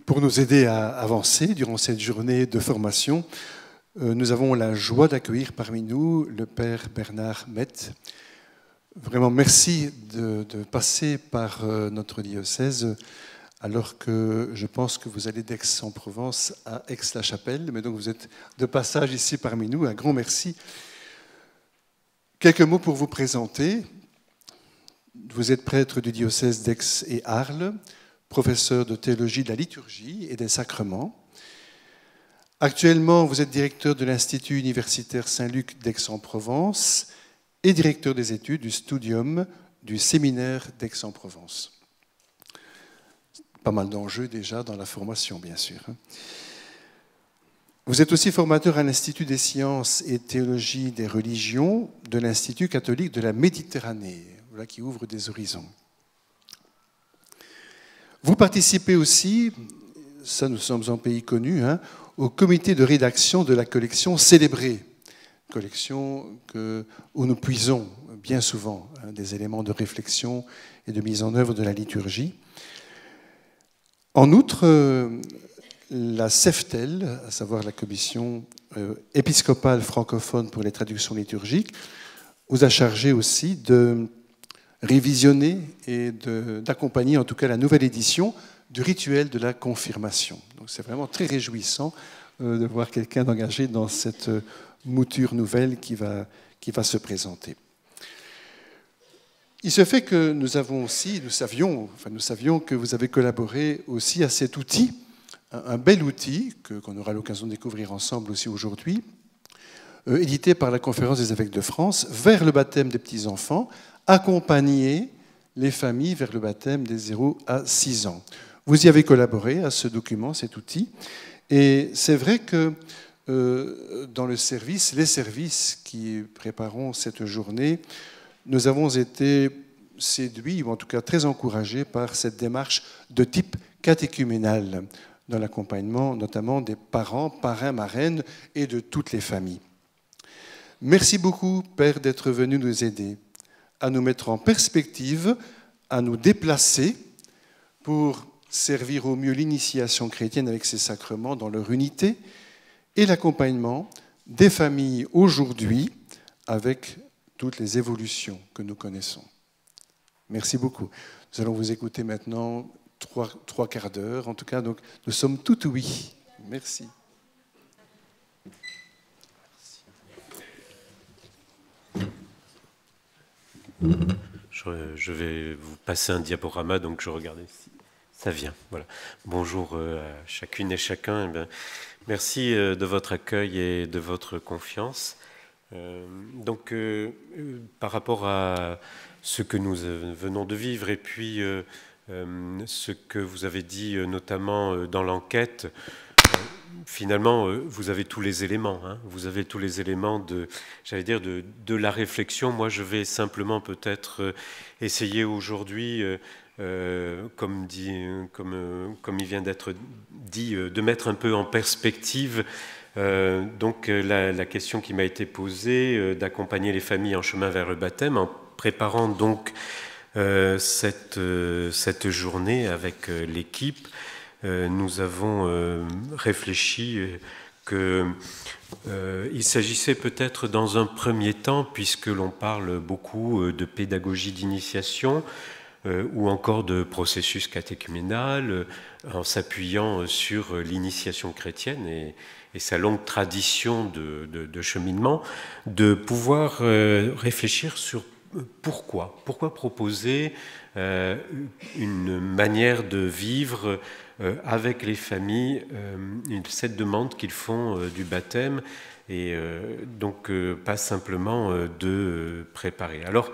Pour nous aider à avancer durant cette journée de formation, nous avons la joie d'accueillir parmi nous le Père Bernard Mette. Vraiment, merci de passer par notre diocèse, alors que je pense que vous allez d'Aix-en-Provence à Aix-la-Chapelle, mais donc vous êtes de passage ici parmi nous. Un grand merci. Quelques mots pour vous présenter. Vous êtes prêtre du diocèse d'Aix et Arles, professeur de théologie de la liturgie et des sacrements. Actuellement, vous êtes directeur de l'Institut universitaire Saint-Luc d'Aix-en-Provence et directeur des études du Studium du séminaire d'Aix-en-Provence. Pas mal d'enjeux déjà dans la formation, bien sûr. Vous êtes aussi formateur à l'Institut des sciences et théologie des religions de l'Institut catholique de la Méditerranée, voilà qui ouvre des horizons. Vous participez aussi, ça nous sommes en pays connu, au comité de rédaction de la collection Célébrée, collection où nous puisons bien souvent des éléments de réflexion et de mise en œuvre de la liturgie. En outre, la CEFTEL, à savoir la commission épiscopale francophone pour les traductions liturgiques, vous a chargé aussi de révisionner et d'accompagner en tout cas la nouvelle édition du rituel de la confirmation. Donc c'est vraiment très réjouissant de voir quelqu'un d'engagé dans cette mouture nouvelle qui va se présenter. Il se fait que nous savions que vous avez collaboré aussi à cet outil, un bel outil qu'on aura l'occasion de découvrir ensemble aussi aujourd'hui, édité par la Conférence des évêques de France, vers le baptême des petits-enfants, accompagner les familles vers le baptême des 0 à 6 ans. Vous y avez collaboré à ce document, cet outil, et c'est vrai que dans les services qui prépareront cette journée, nous avons été séduits, ou en tout cas très encouragés par cette démarche de type catéchuménal, dans l'accompagnement notamment des parents, parrains, marraines et de toutes les familles. Merci beaucoup, Père, d'être venu nous aider à nous mettre en perspective, à nous déplacer pour servir au mieux l'initiation chrétienne avec ses sacrements dans leur unité et l'accompagnement des familles aujourd'hui avec toutes les évolutions que nous connaissons. Merci beaucoup. Nous allons vous écouter maintenant trois quarts d'heure, en tout cas, donc nous sommes tout oui. Merci. Je vais vous passer un diaporama, donc je regardais si ça vient. Voilà. Bonjour à chacune et chacun. Merci de votre accueil et de votre confiance. Par rapport à ce que nous venons de vivre et puis ce que vous avez dit notamment dans l'enquête, finalement, vous avez tous les éléments. Vous avez tous les éléments de la réflexion. Moi, je vais simplement peut-être essayer aujourd'hui, comme il vient d'être dit, de mettre un peu en perspective la question qui m'a été posée, d'accompagner les familles en chemin vers le baptême, en préparant donc cette journée avec l'équipe. Nous avons réfléchi qu'il s'agissait peut-être dans un premier temps, puisque l'on parle beaucoup de pédagogie d'initiation ou encore de processus catéchuménal, en s'appuyant sur l'initiation chrétienne et sa longue tradition de cheminement, de pouvoir réfléchir sur pourquoi proposer une manière de vivre avec les familles cette demande qu'ils font du baptême et donc pas simplement de préparer. Alors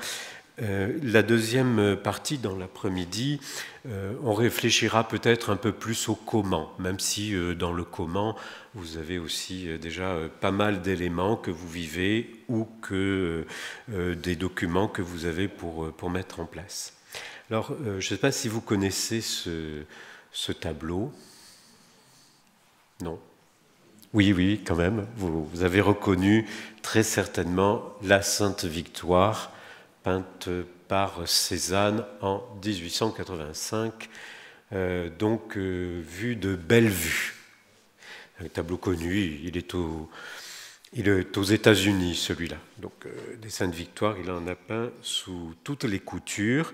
la deuxième partie dans l'après-midi, on réfléchira peut-être un peu plus au comment, même si dans le comment vous avez aussi déjà pas mal d'éléments que vous vivez ou que des documents que vous avez pour mettre en place. Alors je ne sais pas si vous connaissez ce tableau. Non? Oui, quand même. Vous avez reconnu très certainement la Sainte Victoire, peinte par Cézanne en 1885, donc vue de Bellevue. Un tableau connu, il est aux États-Unis, celui-là. Donc, des Saintes Victoires, il en a peint sous toutes les coutures.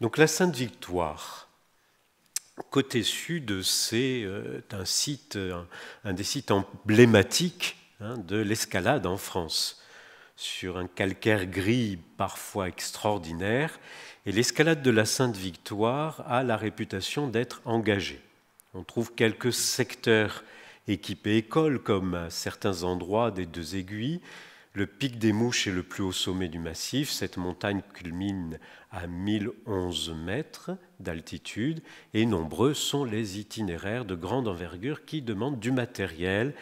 Donc, la Sainte Victoire, côté sud, c'est un des sites emblématiques de l'escalade en France, sur un calcaire gris parfois extraordinaire. Et l'escalade de la Sainte Victoire a la réputation d'être engagée. On trouve quelques secteurs équipés écoles, comme à certains endroits des Deux Aiguilles. Le pic des Mouches est le plus haut sommet du massif. Cette montagne culmine à 1011 mètres d'altitude et nombreux sont les itinéraires de grande envergure qui demandent du matériel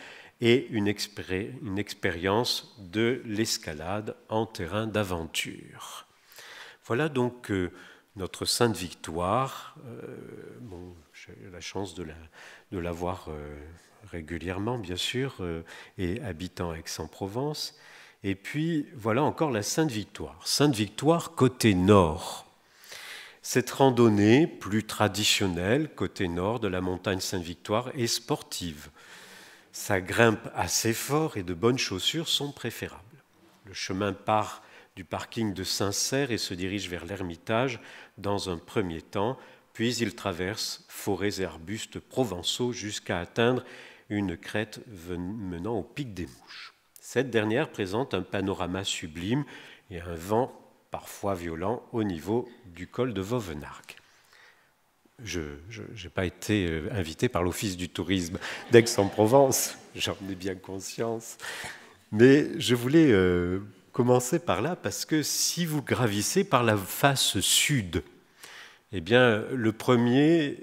et une expérience de l'escalade en terrain d'aventure. Voilà donc notre Sainte Victoire. J'ai la chance de la voir régulièrement, bien sûr, et habitant Aix-en-Provence. Et puis, voilà encore la Sainte Victoire. Sainte Victoire, côté nord. Cette randonnée plus traditionnelle, côté nord de la montagne Sainte-Victoire, est sportive. Sa grimpe assez fort et de bonnes chaussures sont préférables. Le chemin part du parking de Saint-Cère et se dirige vers l'Ermitage dans un premier temps, puis il traverse forêts et arbustes provençaux jusqu'à atteindre une crête menant au pic des Mouches. Cette dernière présente un panorama sublime et un vent parfois violent au niveau du col de Vauvenargues. Je n'ai pas été invité par l'Office du tourisme d'Aix-en-Provence, j'en ai bien conscience, mais je voulais commencer par là parce que si vous gravissez par la face sud, eh bien, le premier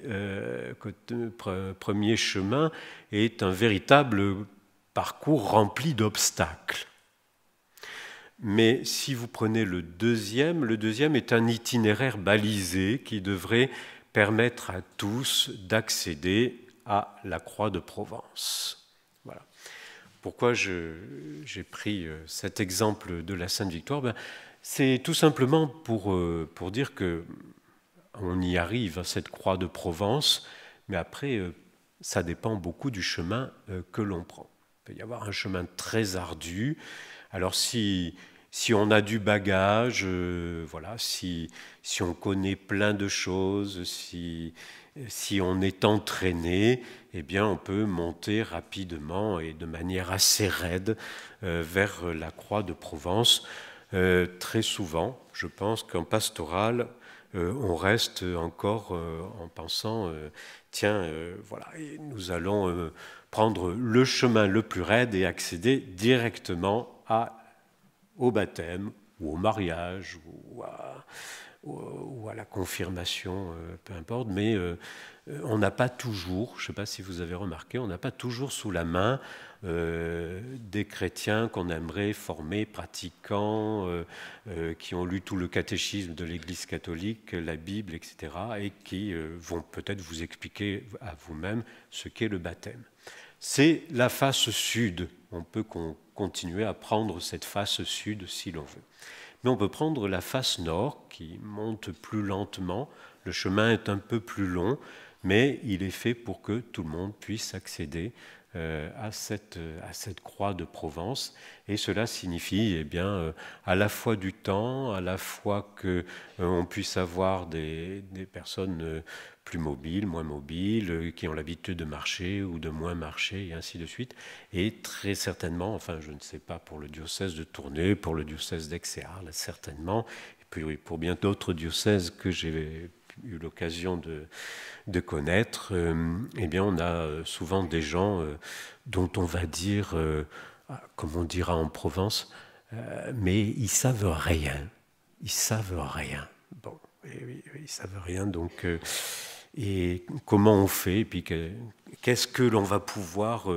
chemin est un véritable parcours rempli d'obstacles. Mais si vous prenez le deuxième est un itinéraire balisé qui devrait permettre à tous d'accéder à la Croix de Provence. Voilà. Pourquoi j'ai pris cet exemple de la Sainte-Victoire ? C'est tout simplement pour dire que on y arrive à cette Croix de Provence, mais après, ça dépend beaucoup du chemin que l'on prend. Il peut y avoir un chemin très ardu. Alors si on a du bagage, voilà, si on connaît plein de choses, si on est entraîné, eh bien on peut monter rapidement et de manière assez raide vers la Croix de Provence. Très souvent, je pense qu'en pastoral, on reste encore en pensant, voilà, et nous allons prendre le chemin le plus raide et accéder directement au baptême ou au mariage ou à la confirmation, peu importe, mais on n'a pas toujours, je ne sais pas si vous avez remarqué, on n'a pas toujours sous la main des chrétiens qu'on aimerait former, pratiquants, qui ont lu tout le catéchisme de l'Église catholique, la Bible, etc., et qui vont peut-être vous expliquer à vous-même ce qu'est le baptême. C'est la face sud. On peut continuer à prendre cette face sud si l'on veut. Mais on peut prendre la face nord qui monte plus lentement. Le chemin est un peu plus long, mais il est fait pour que tout le monde puisse accéder à cette croix de Provence. Et cela signifie à la fois du temps, à la fois qu'on puisse avoir des personnes plus mobiles, moins mobiles, qui ont l'habitude de marcher ou de moins marcher, et ainsi de suite. Et très certainement, enfin je ne sais pas pour le diocèse de Tournai, pour le diocèse d'Aix-et-Arles, certainement, et puis pour bien d'autres diocèses que j'ai eu l'occasion de connaître, eh bien on a souvent des gens dont on va dire, comme on dira en Provence, mais ils savent rien. Ils savent rien. Bon, ils savent rien, donc... et comment on fait, et puis qu'est-ce que l'on va pouvoir,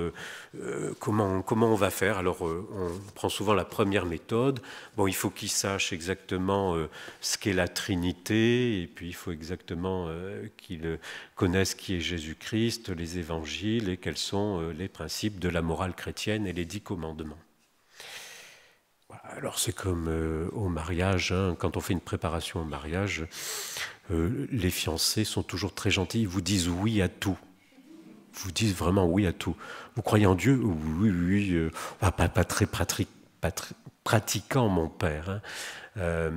comment on va faire. Alors on prend souvent la première méthode. Bon, il faut qu'ils sachent exactement ce qu'est la Trinité, et puis il faut exactement qu'ils connaissent qui est Jésus-Christ, les évangiles, et quels sont les principes de la morale chrétienne et les 10 commandements. Alors c'est comme au mariage, quand on fait une préparation au mariage, les fiancés sont toujours très gentils, ils vous disent oui à tout. Ils vous disent vraiment oui à tout. Vous croyez en Dieu? Oui, oui. Pas très pratiquant, mon père. Hein.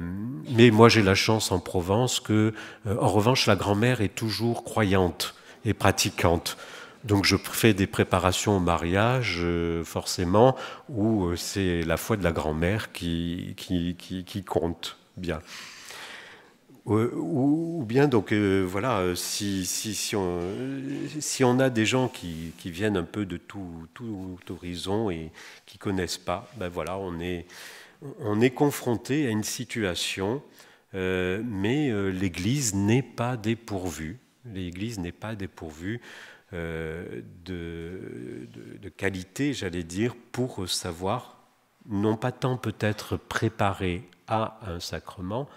Mais moi, j'ai la chance en Provence que, en revanche, la grand-mère est toujours croyante et pratiquante. Donc je fais des préparations au mariage, forcément, où c'est la foi de la grand-mère qui compte bien. Ou bien, donc, voilà, si on a des gens qui viennent un peu de tout horizon et qui ne connaissent pas, ben voilà, on est confronté à une situation, mais l'Église n'est pas dépourvue. L'Église n'est pas dépourvue de qualité, j'allais dire, pour savoir, non pas tant peut-être préparer à un sacrement,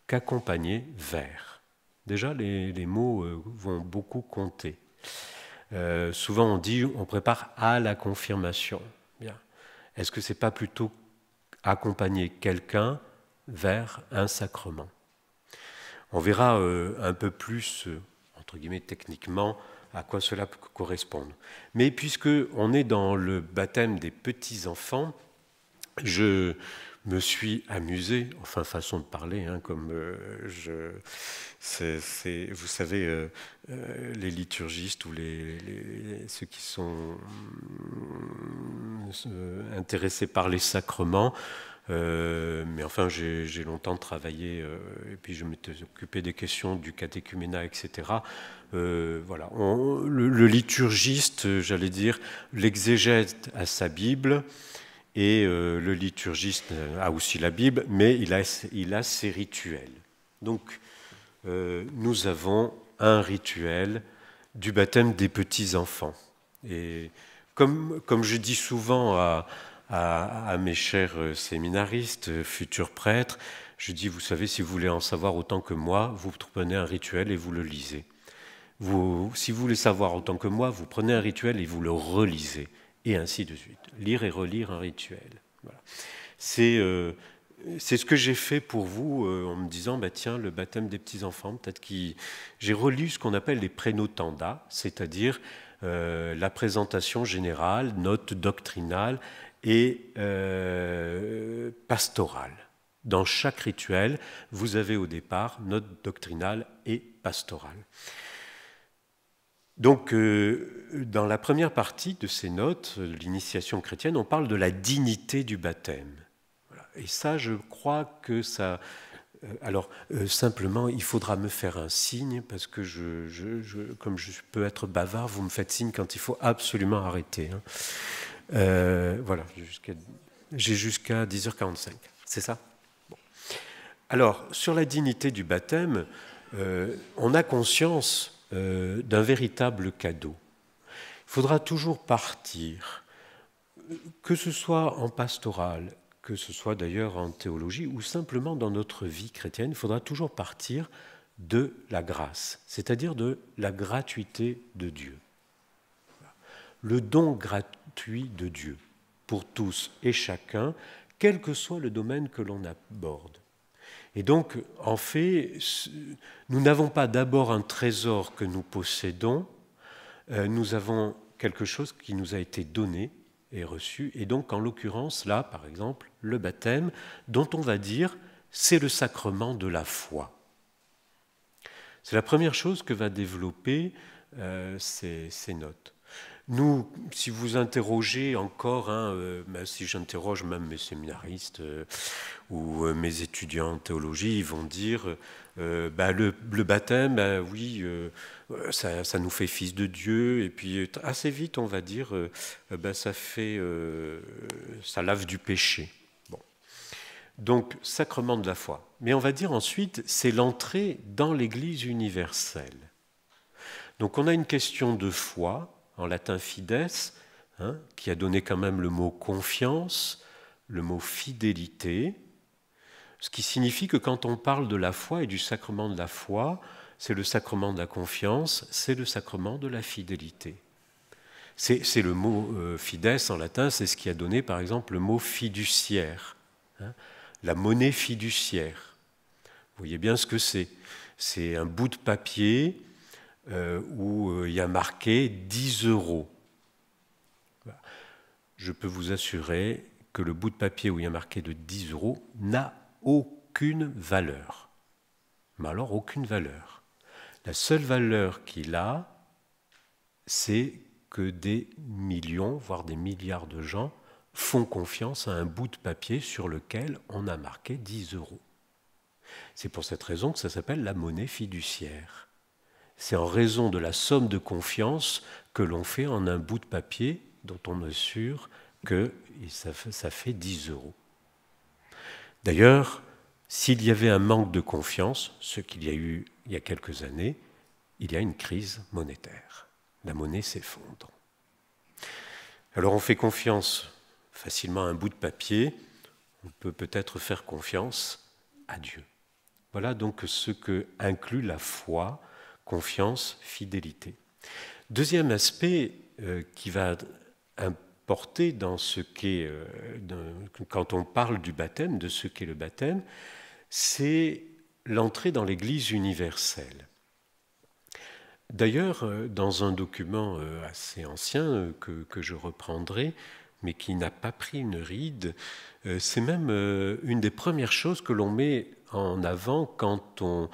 qu'accompagner vers. Déjà, les mots vont beaucoup compter. Souvent, on dit on prépare à la confirmation. Bien. Est-ce que c'est pas plutôt accompagner quelqu'un vers un sacrement? On verra un peu plus, entre guillemets, techniquement, à quoi cela peut correspondre. Mais puisque on est dans le baptême des petits-enfants, je me suis amusé, enfin façon de parler, hein, comme vous savez, les liturgistes ou ceux qui sont intéressés par les sacrements, mais enfin j'ai longtemps travaillé et puis je m'étais occupé des questions du catéchuménat, etc. Voilà, le liturgiste, j'allais dire, l'exégète à sa Bible. Et le liturgiste a aussi la Bible, mais il a ses rituels. Donc, nous avons un rituel du baptême des petits-enfants. Et comme je dis souvent à mes chers séminaristes, futurs prêtres, je dis, vous savez, si vous voulez en savoir autant que moi, vous prenez un rituel et vous le lisez. Si vous voulez savoir autant que moi, vous prenez un rituel et vous le relisez. Et ainsi de suite. Lire et relire un rituel. Voilà. C'est ce que j'ai fait pour vous en me disant, bah, tiens, le baptême des petits-enfants, peut-être j'ai relu ce qu'on appelle les prénotanda, c'est-à-dire la présentation générale, note doctrinale et pastorale. Dans chaque rituel, vous avez au départ note doctrinale et pastorale. Donc, dans la première partie de ces notes, l'initiation chrétienne, on parle de la dignité du baptême. Voilà. Et ça, je crois que ça... alors, simplement, il faudra me faire un signe, parce que comme je peux être bavard, vous me faites signe quand il faut absolument arrêter. Hein. Voilà, j'ai jusqu'à 10h45, c'est ça ? Bon. Alors, sur la dignité du baptême, on a conscience d'un véritable cadeau. Il faudra toujours partir, que ce soit en pastoral, que ce soit d'ailleurs en théologie, ou simplement dans notre vie chrétienne, il faudra toujours partir de la grâce, c'est-à-dire de la gratuité de Dieu. Le don gratuit de Dieu pour tous et chacun, quel que soit le domaine que l'on aborde. Et donc, en fait, nous n'avons pas d'abord un trésor que nous possédons, nous avons quelque chose qui nous a été donné et reçu. Et donc, en l'occurrence, là, par exemple, le baptême, dont on va dire, c'est le sacrement de la foi. C'est la première chose que va développer ces notes. Nous, si vous interrogez encore, si j'interroge même mes séminaristes ou mes étudiants en théologie, ils vont dire le baptême, oui, ça nous fait fils de Dieu, et puis assez vite on va dire ça lave du péché. Bon. Donc, sacrement de la foi. Mais on va dire ensuite, c'est l'entrée dans l'Église universelle. Donc on a une question de foi, en latin fides, qui a donné quand même le mot confiance, le mot fidélité, ce qui signifie que quand on parle de la foi et du sacrement de la foi, c'est le sacrement de la confiance, c'est le sacrement de la fidélité. C'est le mot fides en latin, c'est ce qui a donné par exemple le mot fiduciaire, la monnaie fiduciaire. Vous voyez bien ce que c'est. C'est un bout de papier où il y a marqué 10 €. Je peux vous assurer que le bout de papier où il y a marqué de 10 € n'a aucune valeur. Mais alors, aucune valeur. La seule valeur qu'il a, c'est que des millions, voire des milliards de gens font confiance à un bout de papier sur lequel on a marqué 10 €. C'est pour cette raison que ça s'appelle la monnaie fiduciaire. C'est en raison de la somme de confiance que l'on fait en un bout de papier dont on est sûr que ça fait 10 €. D'ailleurs, s'il y avait un manque de confiance, ce qu'il y a eu il y a quelques années, il y a une crise monétaire. La monnaie s'effondre. Alors on fait confiance facilement à un bout de papier, on peut peut-être faire confiance à Dieu. Voilà donc ce que inclut la foi, confiance, fidélité. Deuxième aspect qui va importer dans ce qu'est, quand on parle du baptême, de ce qu'est le baptême, c'est l'entrée dans l'Église universelle. D'ailleurs, dans un document assez ancien que je reprendrai, mais qui n'a pas pris une ride, c'est même une des premières choses que l'on met en avant quand on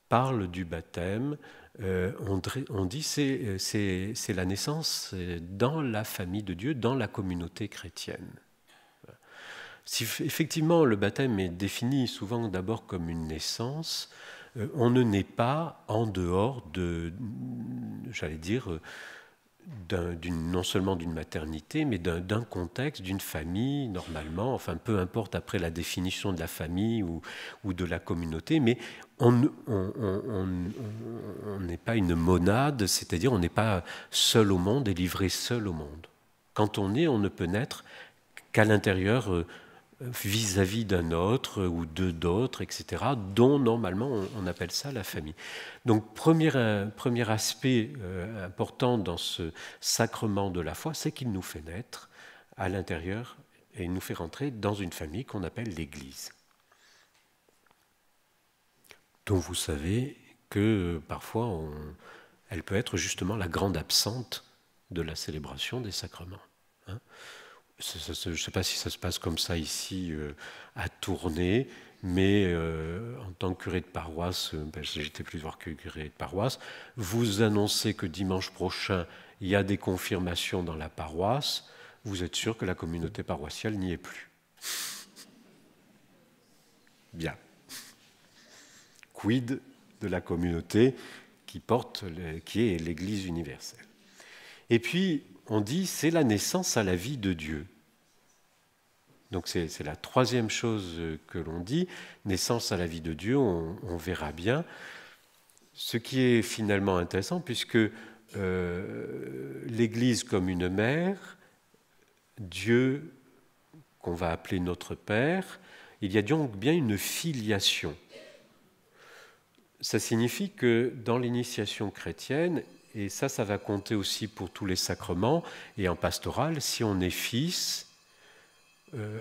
parle du baptême. On dit c'est la naissance dans la famille de Dieu, dans la communauté chrétienne. Si effectivement le baptême est défini souvent d'abord comme une naissance, on ne naît pas en dehors j'allais dire, non seulement d'une maternité, mais d'un contexte, d'une famille, normalement, enfin peu importe après la définition de la famille ou de la communauté, mais on n'est pas une monade, c'est-à-dire on n'est pas seul au monde et livré seul au monde. Quand on naît, on ne peut naître qu'à l'intérieur vis-à-vis d'un autre ou d'autres, etc., dont normalement on appelle ça la famille. Donc premier aspect important dans ce sacrement de la foi, c'est qu'il nous fait naître à l'intérieur et il nous fait rentrer dans une famille qu'on appelle l'Église. Donc vous savez que parfois elle peut être justement la grande absente de la célébration des sacrements. Je ne sais pas si ça se passe comme ça ici à Tournai, mais en tant que curé de paroisse, j'étais plusieurs curés de paroisse, vous annoncez que dimanche prochain, il y a des confirmations dans la paroisse, vous êtes sûr que la communauté paroissiale n'y est plus. Bien. Quid de la communauté qui est l'Église universelle. Et puis, on dit, c'est la naissance à la vie de Dieu. Donc c'est la troisième chose que l'on dit, naissance à la vie de Dieu, on verra bien. Ce qui est finalement intéressant, puisque l'Église comme une mère, Dieu qu'on va appeler notre Père, il y a donc bien une filiation. Ça signifie que dans l'initiation chrétienne, et ça va compter aussi pour tous les sacrements, et en pastoral, si on est fils,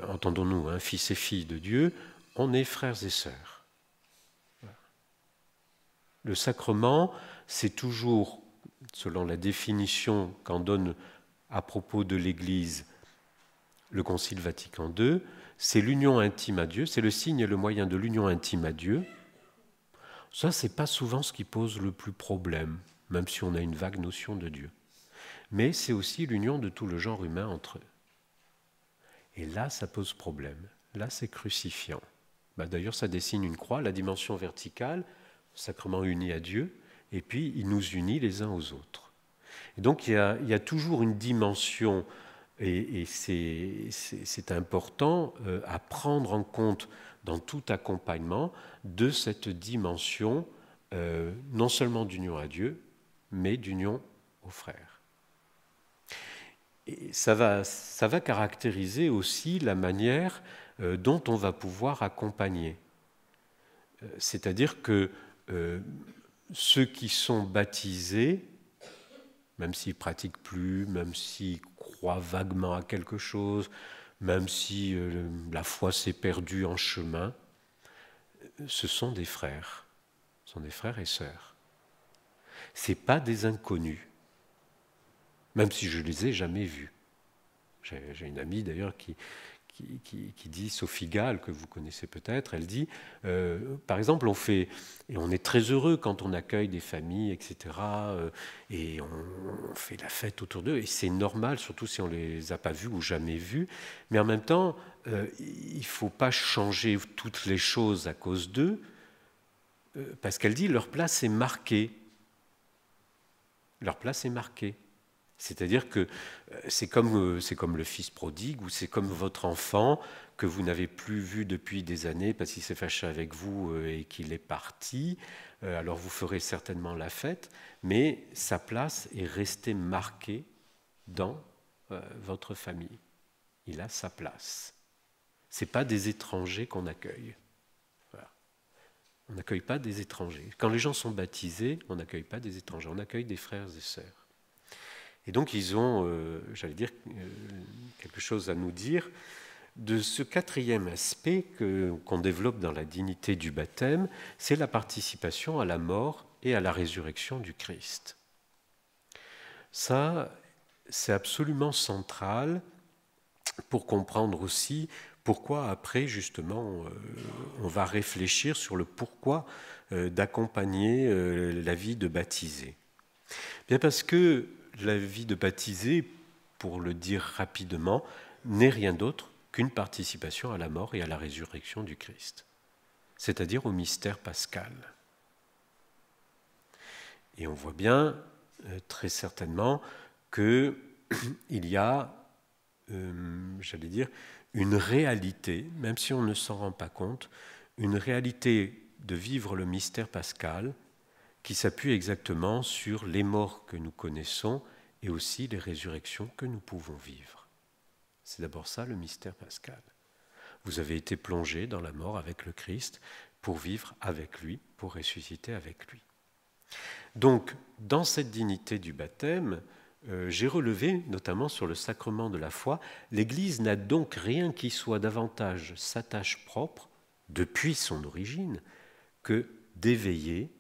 entendons-nous, fils et filles de Dieu, on est frères et sœurs. Le sacrement, c'est toujours, selon la définition qu'en donne à propos de l'Église le Concile Vatican II, c'est l'union intime à Dieu, c'est le signe et le moyen de l'union intime à Dieu. Ça, c'est pas souvent ce qui pose le plus problème, même si on a une vague notion de Dieu. Mais c'est aussi l'union de tout le genre humain entre eux. Et là, ça pose problème. Là, c'est crucifiant. D'ailleurs, ça dessine une croix, la dimension verticale, sacrement uni à Dieu, et puis il nous unit les uns aux autres. Et donc, il y a toujours une dimension, et c'est important à prendre en compte dans tout accompagnement de cette dimension, non seulement d'union à Dieu, mais d'union aux frères. Et ça va caractériser aussi la manière dont on va pouvoir accompagner. C'est-à-dire que ceux qui sont baptisés, même s'ils ne pratiquent plus, même s'ils croient vaguement à quelque chose, même si la foi s'est perdue en chemin, ce sont des frères. sont des frères et sœurs. Ce n'est pas des inconnus, même si je ne les ai jamais vus. J'ai une amie d'ailleurs qui dit, Sophie Gall, que vous connaissez peut-être, elle dit, par exemple, on est très heureux quand on accueille des familles, etc., et on fait la fête autour d'eux, et c'est normal, surtout si on ne les a pas vus ou jamais vus, mais en même temps, il ne faut pas changer toutes les choses à cause d'eux, parce qu'elle dit, leur place est marquée. Leur place est marquée. C'est-à-dire que c'est comme le fils prodigue ou c'est comme votre enfant que vous n'avez plus vu depuis des années parce qu'il s'est fâché avec vous et qu'il est parti. Alors vous ferez certainement la fête, mais sa place est restée marquée dans votre famille. Il a sa place. Ce n'est pas des étrangers qu'on accueille. Voilà. On n'accueille pas des étrangers. Quand les gens sont baptisés, on n'accueille pas des étrangers, on accueille des frères et sœurs. Et donc ils ont, quelque chose à nous dire de ce quatrième aspect qu'on développe dans la dignité du baptême, c'est la participation à la mort et à la résurrection du Christ. Ça, c'est absolument central pour comprendre aussi pourquoi après, justement, on va réfléchir sur le pourquoi d'accompagner la vie de baptisé. Bien parce que la vie de baptisé, pour le dire rapidement, n'est rien d'autre qu'une participation à la mort et à la résurrection du Christ, c'est-à-dire au mystère pascal. Et on voit bien très certainement qu'il y a, une réalité, même si on ne s'en rend pas compte, une réalité de vivre le mystère pascal qui s'appuie exactement sur les morts que nous connaissons et aussi les résurrections que nous pouvons vivre. C'est d'abord ça le mystère pascal. Vous avez été plongé dans la mort avec le Christ pour vivre avec lui, pour ressusciter avec lui. Donc, dans cette dignité du baptême, j'ai relevé, notamment sur le sacrement de la foi, l'Église n'a donc rien qui soit davantage sa tâche propre, depuis son origine, que d'éveiller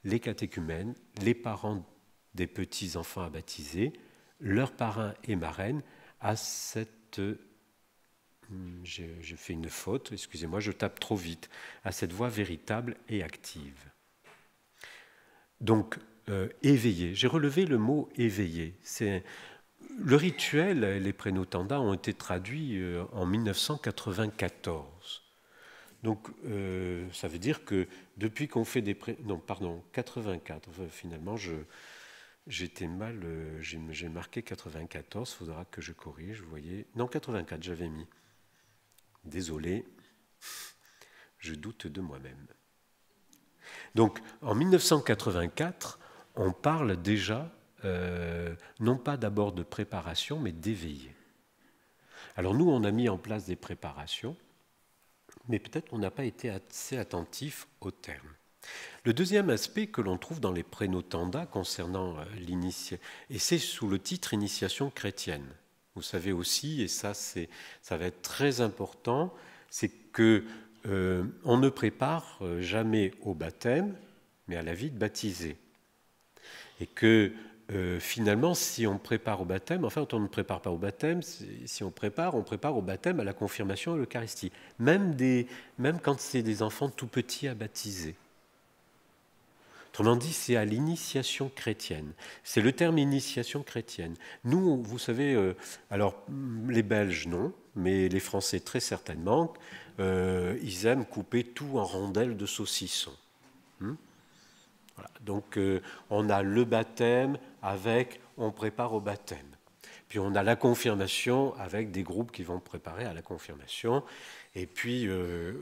les catéchumènes, les parents des petits-enfants à baptiser, leurs parrains et marraines à cette... J'ai fait une faute, excusez-moi, je tape trop vite, à cette voie véritable et active. Donc, éveiller. J'ai relevé le mot éveiller. Le rituel, les prénotanda ont été traduits en 1994. Donc, ça veut dire que depuis qu'on fait des... Non, pardon, 84. Finalement, j'étais mal... j'ai marqué 94, il faudra que je corrige, vous voyez. Non, 84, j'avais mis. Désolé, je doute de moi-même. Donc, en 1984, on parle déjà, non pas d'abord de préparation, mais d'éveiller. Alors nous, on a mis en place des préparations, mais peut-être qu'on n'a pas été assez attentif au terme. Le deuxième aspect que l'on trouve dans les prénotanda concernant l'initiation, et c'est sous le titre « Initiation chrétienne ». Vous savez aussi, et ça va être très important, c'est que on ne prépare jamais au baptême, mais à la vie de baptisé. Et que finalement, si on prépare au baptême, enfin, on ne prépare pas au baptême, si on prépare au baptême, à la confirmation et à l'Eucharistie. Même quand c'est des enfants tout petits à baptiser. Autrement dit, c'est à l'initiation chrétienne. C'est le terme initiation chrétienne. Nous, vous savez, alors les Belges non, mais les Français très certainement, ils aiment couper tout en rondelles de saucisson. Voilà. Donc on a le baptême avec on prépare au baptême. Puis on a la confirmation avec des groupes qui vont préparer à la confirmation. Et puis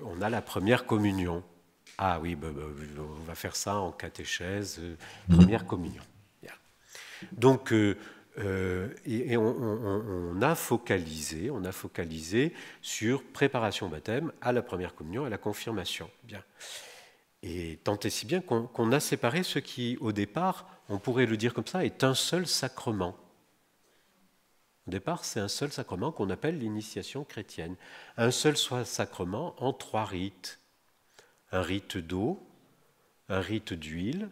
on a la première communion. Ah oui, on va faire ça en catéchèse, première communion. Bien. Donc, on a focalisé sur préparation au baptême, à la première communion, à la confirmation. Bien. Et tant et si bien qu'on a séparé ce qui, au départ, on pourrait le dire comme ça, est un seul sacrement. Au départ, c'est un seul sacrement qu'on appelle l'initiation chrétienne. Un seul sacrement en 3 rites. Un rite d'eau, un rite d'huile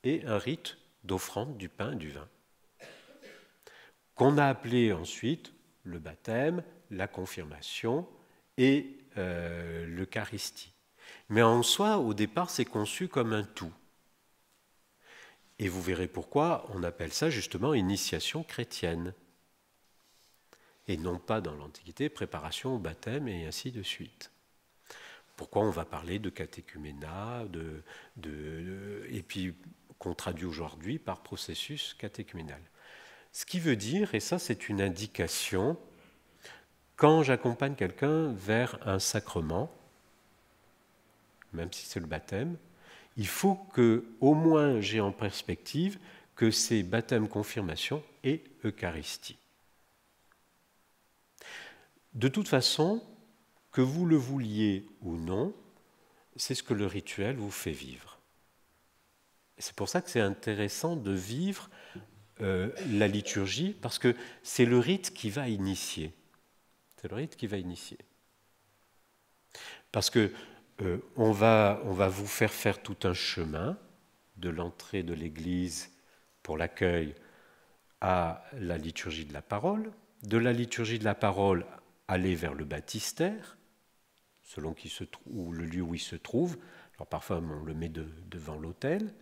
et un rite d'offrande du pain et du vin, qu'on a appelé ensuite le baptême, la confirmation et l'Eucharistie. Mais en soi, au départ, c'est conçu comme un tout. Et vous verrez pourquoi on appelle ça justement initiation chrétienne. Et non pas dans l'Antiquité, préparation au baptême et ainsi de suite. Pourquoi on va parler de catéchuménat, et puis qu'on traduit aujourd'hui par processus catéchuménal. Ce qui veut dire, et ça c'est une indication, quand j'accompagne quelqu'un vers un sacrement, même si c'est le baptême, il faut que, au moins, j'ai en perspective que c'est baptême, confirmation et Eucharistie. De toute façon, que vous le vouliez ou non, c'est ce que le rituel vous fait vivre. C'est pour ça que c'est intéressant de vivre la liturgie, parce que c'est le rite qui va initier. C'est le rite qui va initier. Parce que on va vous faire tout un chemin de l'entrée de l'Église pour l'accueil à la liturgie de la parole, de la liturgie de la parole aller vers le baptistère, selon le lieu où il se trouve. Alors parfois on le met devant l'autel.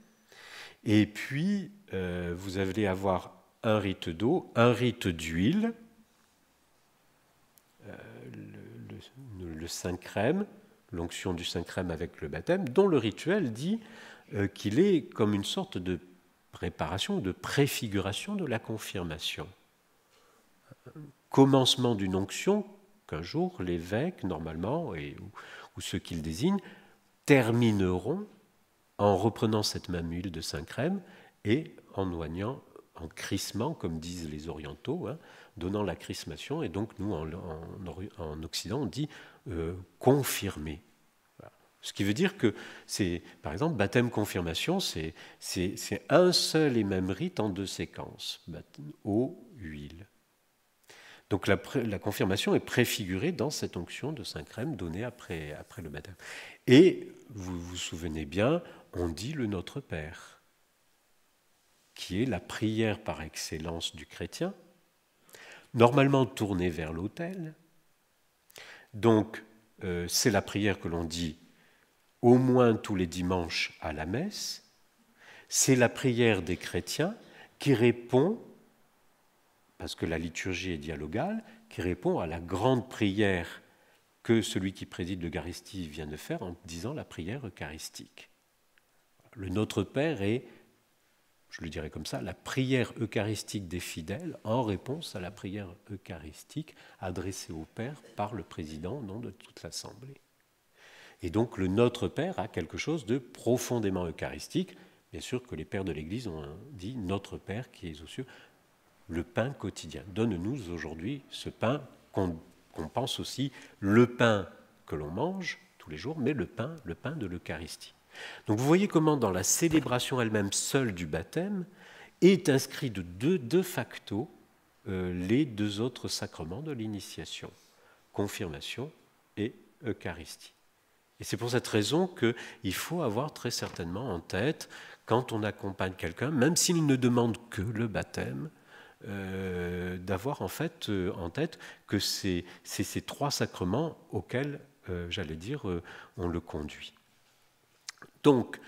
Et puis vous allez avoir un rite d'eau, un rite d'huile, le Saint-Crème, l'onction du Saint-Crème avec le baptême, dont le rituel dit qu'il est comme une sorte de préparation, de préfiguration de la confirmation. Commencement d'une onction qu'un jour l'évêque, normalement, ou ceux qu'il désigne, termineront en reprenant cette même huile de Saint-Crème et en noignant, en chrismant, comme disent les orientaux, donnant la chrismation. Et donc nous, en Occident, on dit confirmer. Voilà. Ce qui veut dire que c'est, par exemple, baptême-confirmation, c'est un seul et même rite en 2 séquences, eau, huile. Donc la confirmation est préfigurée dans cette onction de Saint-Crème donnée après le baptême. Et vous vous souvenez bien, on dit le Notre Père, qui est la prière par excellence du chrétien, normalement tournée vers l'autel. Donc c'est la prière que l'on dit au moins tous les dimanches à la messe. C'est la prière des chrétiens qui répond, parce que la liturgie est dialogale, qui répond à la grande prière que celui qui préside l'Eucharistie vient de faire en disant la prière eucharistique. Le Notre Père est, je le dirais comme ça, la prière eucharistique des fidèles en réponse à la prière eucharistique adressée au Père par le président au nom de toute l'Assemblée. Et donc le Notre Père a quelque chose de profondément eucharistique. Bien sûr que les pères de l'Église ont dit Notre Père qui est aux cieux, le pain quotidien. Donne-nous aujourd'hui ce pain qu'on pense aussi le pain que l'on mange tous les jours, mais le pain de l'Eucharistie. Donc vous voyez comment dans la célébration elle-même seule du baptême est inscrit de facto les 2 autres sacrements de l'initiation, confirmation et Eucharistie. Et c'est pour cette raison qu'il faut avoir très certainement en tête, quand on accompagne quelqu'un, même s'il ne demande que le baptême, d'avoir en fait en tête que c'est ces 3 sacrements auxquels, j'allais dire, on le conduit. Donc,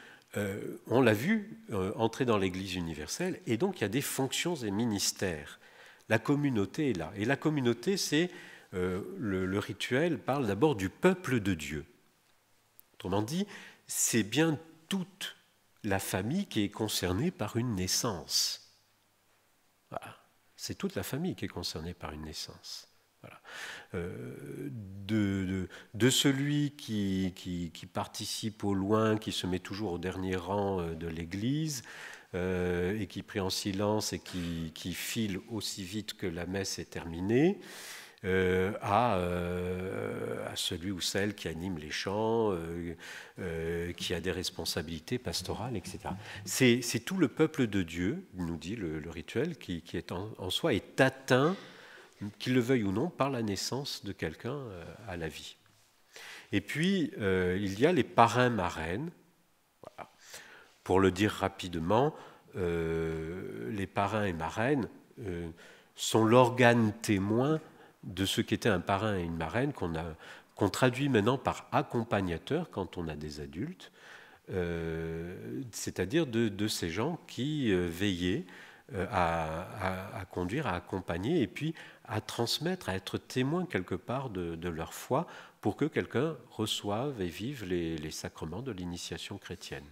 on l'a vu, entrer dans l'Église universelle, et donc il y a des fonctions et ministères. La communauté est là. Et la communauté, c'est, le rituel parle d'abord du peuple de Dieu. Autrement dit, c'est bien toute la famille qui est concernée par une naissance. Voilà. C'est toute la famille qui est concernée par une naissance. Voilà. De celui qui participe au loin, qui se met toujours au dernier rang de l'Église et qui prie en silence et qui file aussi vite que la messe est terminée, à celui ou celle qui anime les chants, qui a des responsabilités pastorales, etc. C'est tout le peuple de Dieu, nous dit le rituel, qui est en soi est atteint, qu'il le veuille ou non, par la naissance de quelqu'un à la vie. Et puis, il y a les parrains-marraines. Voilà. Pour le dire rapidement, les parrains et marraines sont l'organe témoin de ce qu'était un parrain et une marraine qu'on traduit maintenant par accompagnateur quand on a des adultes, c'est-à-dire de ces gens qui veillaient à conduire, à accompagner et puis à transmettre, à être témoin quelque part de leur foi pour que quelqu'un reçoive et vive les sacrements de l'initiation chrétienne.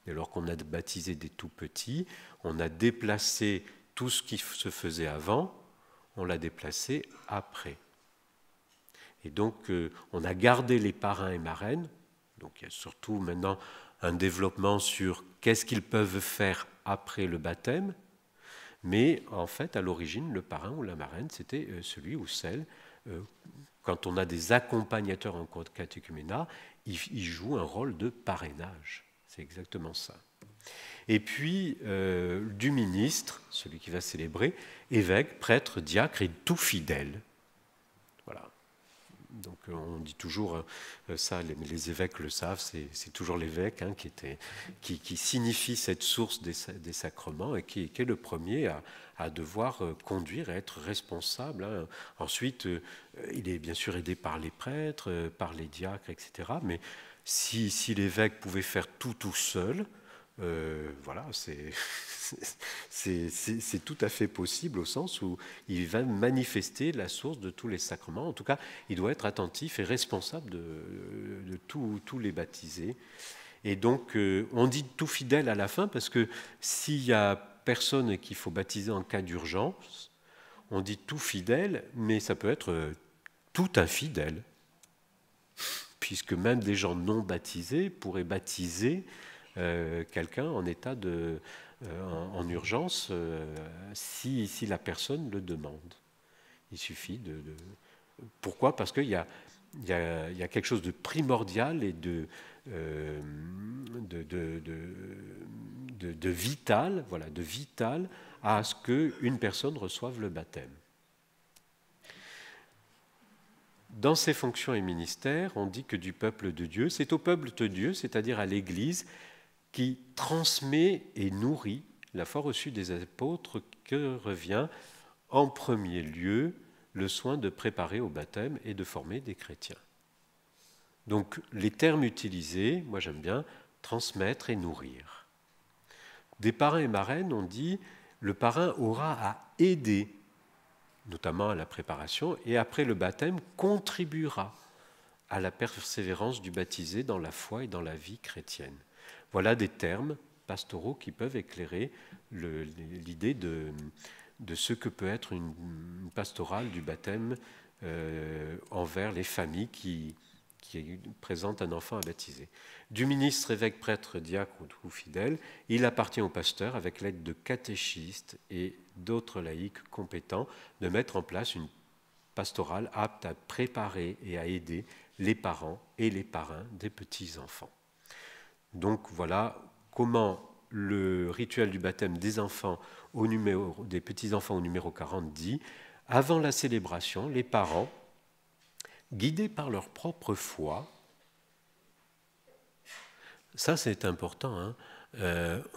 Et alors qu'on a baptisé des tout petits, on a déplacé tout ce qui se faisait avant, on l'a déplacé après. Et donc on a gardé les parrains et marraines, donc il y a surtout maintenant un développement sur qu'est-ce qu'ils peuvent faire après le baptême, mais en fait, à l'origine, le parrain ou la marraine, c'était celui ou celle, quand on a des accompagnateurs en catéchuménat, ils jouent un rôle de parrainage. C'est exactement ça. Et puis, du ministre, celui qui va célébrer, évêque, prêtre, diacre et tout fidèle. Voilà. Donc on dit toujours ça, les évêques le savent, c'est toujours l'évêque hein, qui signifie cette source des sacrements et qui est le premier à devoir conduire, à être responsable. Hein. Ensuite, il est bien sûr aidé par les prêtres, par les diacres, etc. Mais si l'évêque pouvait faire tout seul, voilà, c'est tout à fait possible au sens où il va manifester la source de tous les sacrements. En tout cas, il doit être attentif et responsable de tous les baptisés. Et donc, on dit tout fidèle à la fin parce que s'il y a personne qu'il faut baptiser en cas d'urgence, on dit tout fidèle, mais ça peut être tout infidèle, puisque même des gens non baptisés pourraient baptiser quelqu'un en état en urgence si la personne le demande. Il suffit de... Pourquoi ? Parce qu'il y a quelque chose de primordial et de vital, voilà, de vital à ce qu'une personne reçoive le baptême. Dans ses fonctions et ministères, on dit que du peuple de Dieu, c'est au peuple de Dieu, c'est-à-dire à l'Église, qui transmet et nourrit la foi reçue des apôtres que revient en premier lieu le soin de préparer au baptême et de former des chrétiens. Donc les termes utilisés, moi j'aime bien, transmettre et nourrir. Des parrains et marraines, on dit, le parrain aura à aider, notamment à la préparation, et après le baptême, contribuera à la persévérance du baptisé dans la foi et dans la vie chrétienne. Voilà des termes pastoraux qui peuvent éclairer l'idée de ce que peut être une pastorale du baptême envers les familles qui présentent un enfant à baptiser. Du ministre, évêque, prêtre, diacre ou fidèle, il appartient au pasteur, avec l'aide de catéchistes et d'autres laïcs compétents, de mettre en place une pastorale apte à préparer et à aider les parents et les parrains des petits-enfants. Donc voilà comment le rituel du baptême des petits-enfants au numéro 40 dit « Avant la célébration, les parents, guidés par leur propre foi », ça c'est important, hein,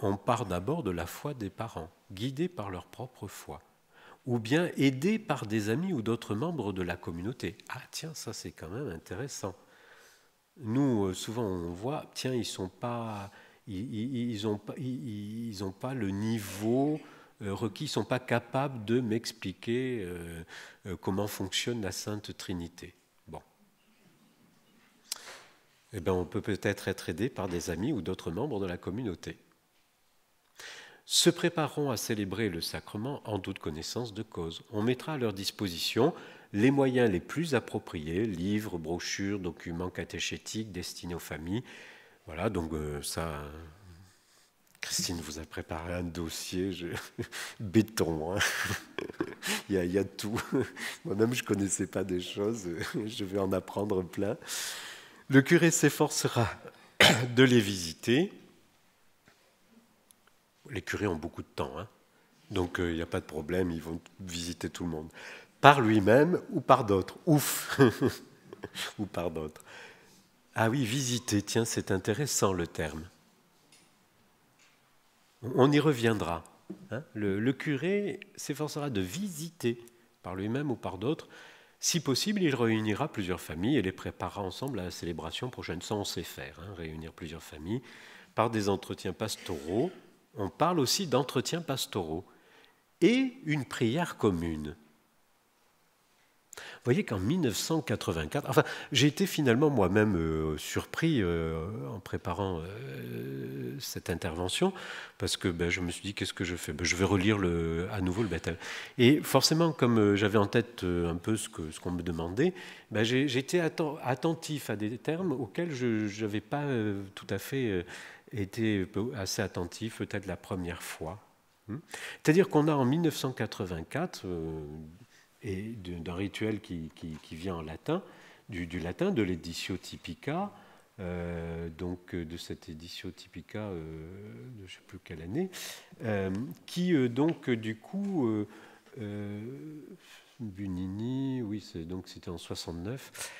on part d'abord de la foi des parents, guidés par leur propre foi, ou bien aidés par des amis ou d'autres membres de la communauté. Ah tiens, ça c'est quand même intéressant. Nous, souvent, on voit, tiens, ils n'ont pas le niveau requis, ils ne sont pas capables de m'expliquer comment fonctionne la Sainte Trinité. Bon. Eh bien, on peut peut-être être aidé par des amis ou d'autres membres de la communauté. Se prépareront à célébrer le sacrement en toute connaissance de cause. On mettra à leur disposition les moyens les plus appropriés, livres, brochures, documents catéchétiques destinés aux familles. Voilà, donc ça, Christine vous a préparé un dossier, béton, hein. il y a tout. Moi-même, je ne connaissais pas des choses, je vais en apprendre plein. Le curé s'efforcera de les visiter. Les curés ont beaucoup de temps, hein. Donc il n'y a pas de problème, ils vont visiter tout le monde. Par lui-même ou par d'autres. Ouf. Ou par d'autres. Ah oui, visiter, tiens, c'est intéressant le terme. On y reviendra. Hein. Le curé s'efforcera de visiter, par lui-même ou par d'autres. Si possible, il réunira plusieurs familles et les préparera ensemble à la célébration prochaine. Ça, on sait faire, hein, réunir plusieurs familles par des entretiens pastoraux. On parle aussi d'entretiens pastoraux et une prière commune. Vous voyez qu'en 1984, enfin, j'ai été finalement moi-même surpris en préparant cette intervention, parce que je me suis dit, qu'est-ce que je fais? Je vais relire à nouveau le baptême. Et forcément, comme j'avais en tête un peu ce qu'on me demandait, j'étais attentif à des termes auxquels je n'avais pas tout à fait été assez attentif, peut-être la première fois. C'est-à-dire qu'on a en 1984... et d'un rituel qui vient en latin, du latin, de l'editio typica, donc de cette editio typica de je ne sais plus quelle année, qui donc du coup, Bunini, oui, donc c'était en 69,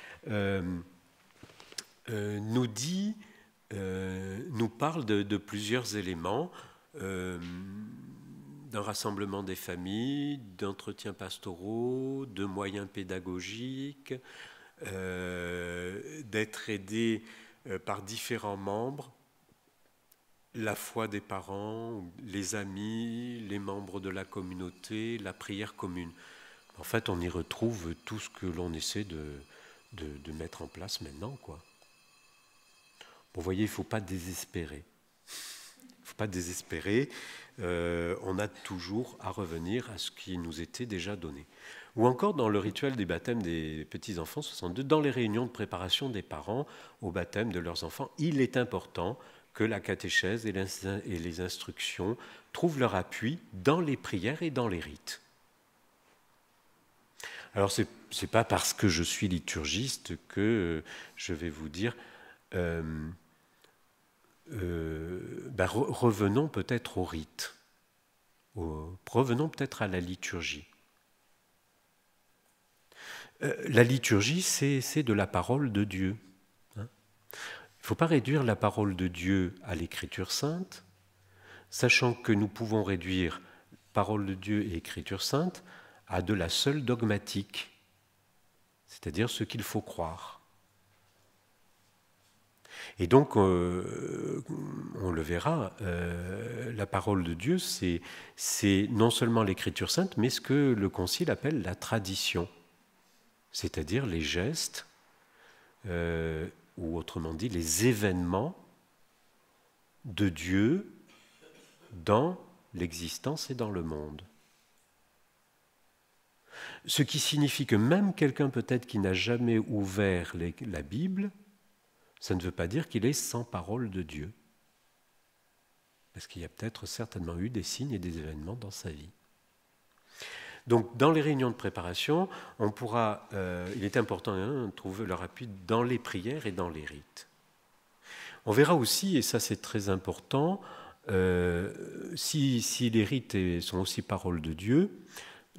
nous dit, nous parle de plusieurs éléments, d'un rassemblement des familles, d'entretiens pastoraux, de moyens pédagogiques, d'être aidé par différents membres, la foi des parents, les amis, les membres de la communauté, la prière commune. En fait, on y retrouve tout ce que l'on essaie de mettre en place maintenant, quoi. Bon, vous voyez, il ne faut pas désespérer. Il ne faut pas désespérer. On a toujours à revenir à ce qui nous était déjà donné. Ou encore dans le rituel des baptêmes des petits-enfants 62, dans les réunions de préparation des parents au baptême de leurs enfants, il est important que la catéchèse et les instructions trouvent leur appui dans les prières et dans les rites. Alors, ce n'est pas parce que je suis liturgiste que je vais vous dire... revenons peut-être au rite, revenons peut-être à la liturgie. La liturgie, c'est de la parole de Dieu. Hein. Il ne faut pas réduire la parole de Dieu à l'écriture sainte, sachant que nous pouvons réduire parole de Dieu et écriture sainte à de la seule dogmatique, c'est-à-dire ce qu'il faut croire. Et donc, on le verra, la parole de Dieu, c'est non seulement l'écriture sainte, mais ce que le Concile appelle la tradition, c'est-à-dire les gestes, ou autrement dit, les événements de Dieu dans l'existence et dans le monde. Ce qui signifie que même quelqu'un peut-être qui n'a jamais ouvert la Bible, ça ne veut pas dire qu'il est sans parole de Dieu. Parce qu'il y a peut-être certainement eu des signes et des événements dans sa vie. Donc, dans les réunions de préparation, on pourra, il est important de trouver leur appui dans les prières et dans les rites. On verra aussi, et ça c'est très important, si les rites sont aussi parole de Dieu,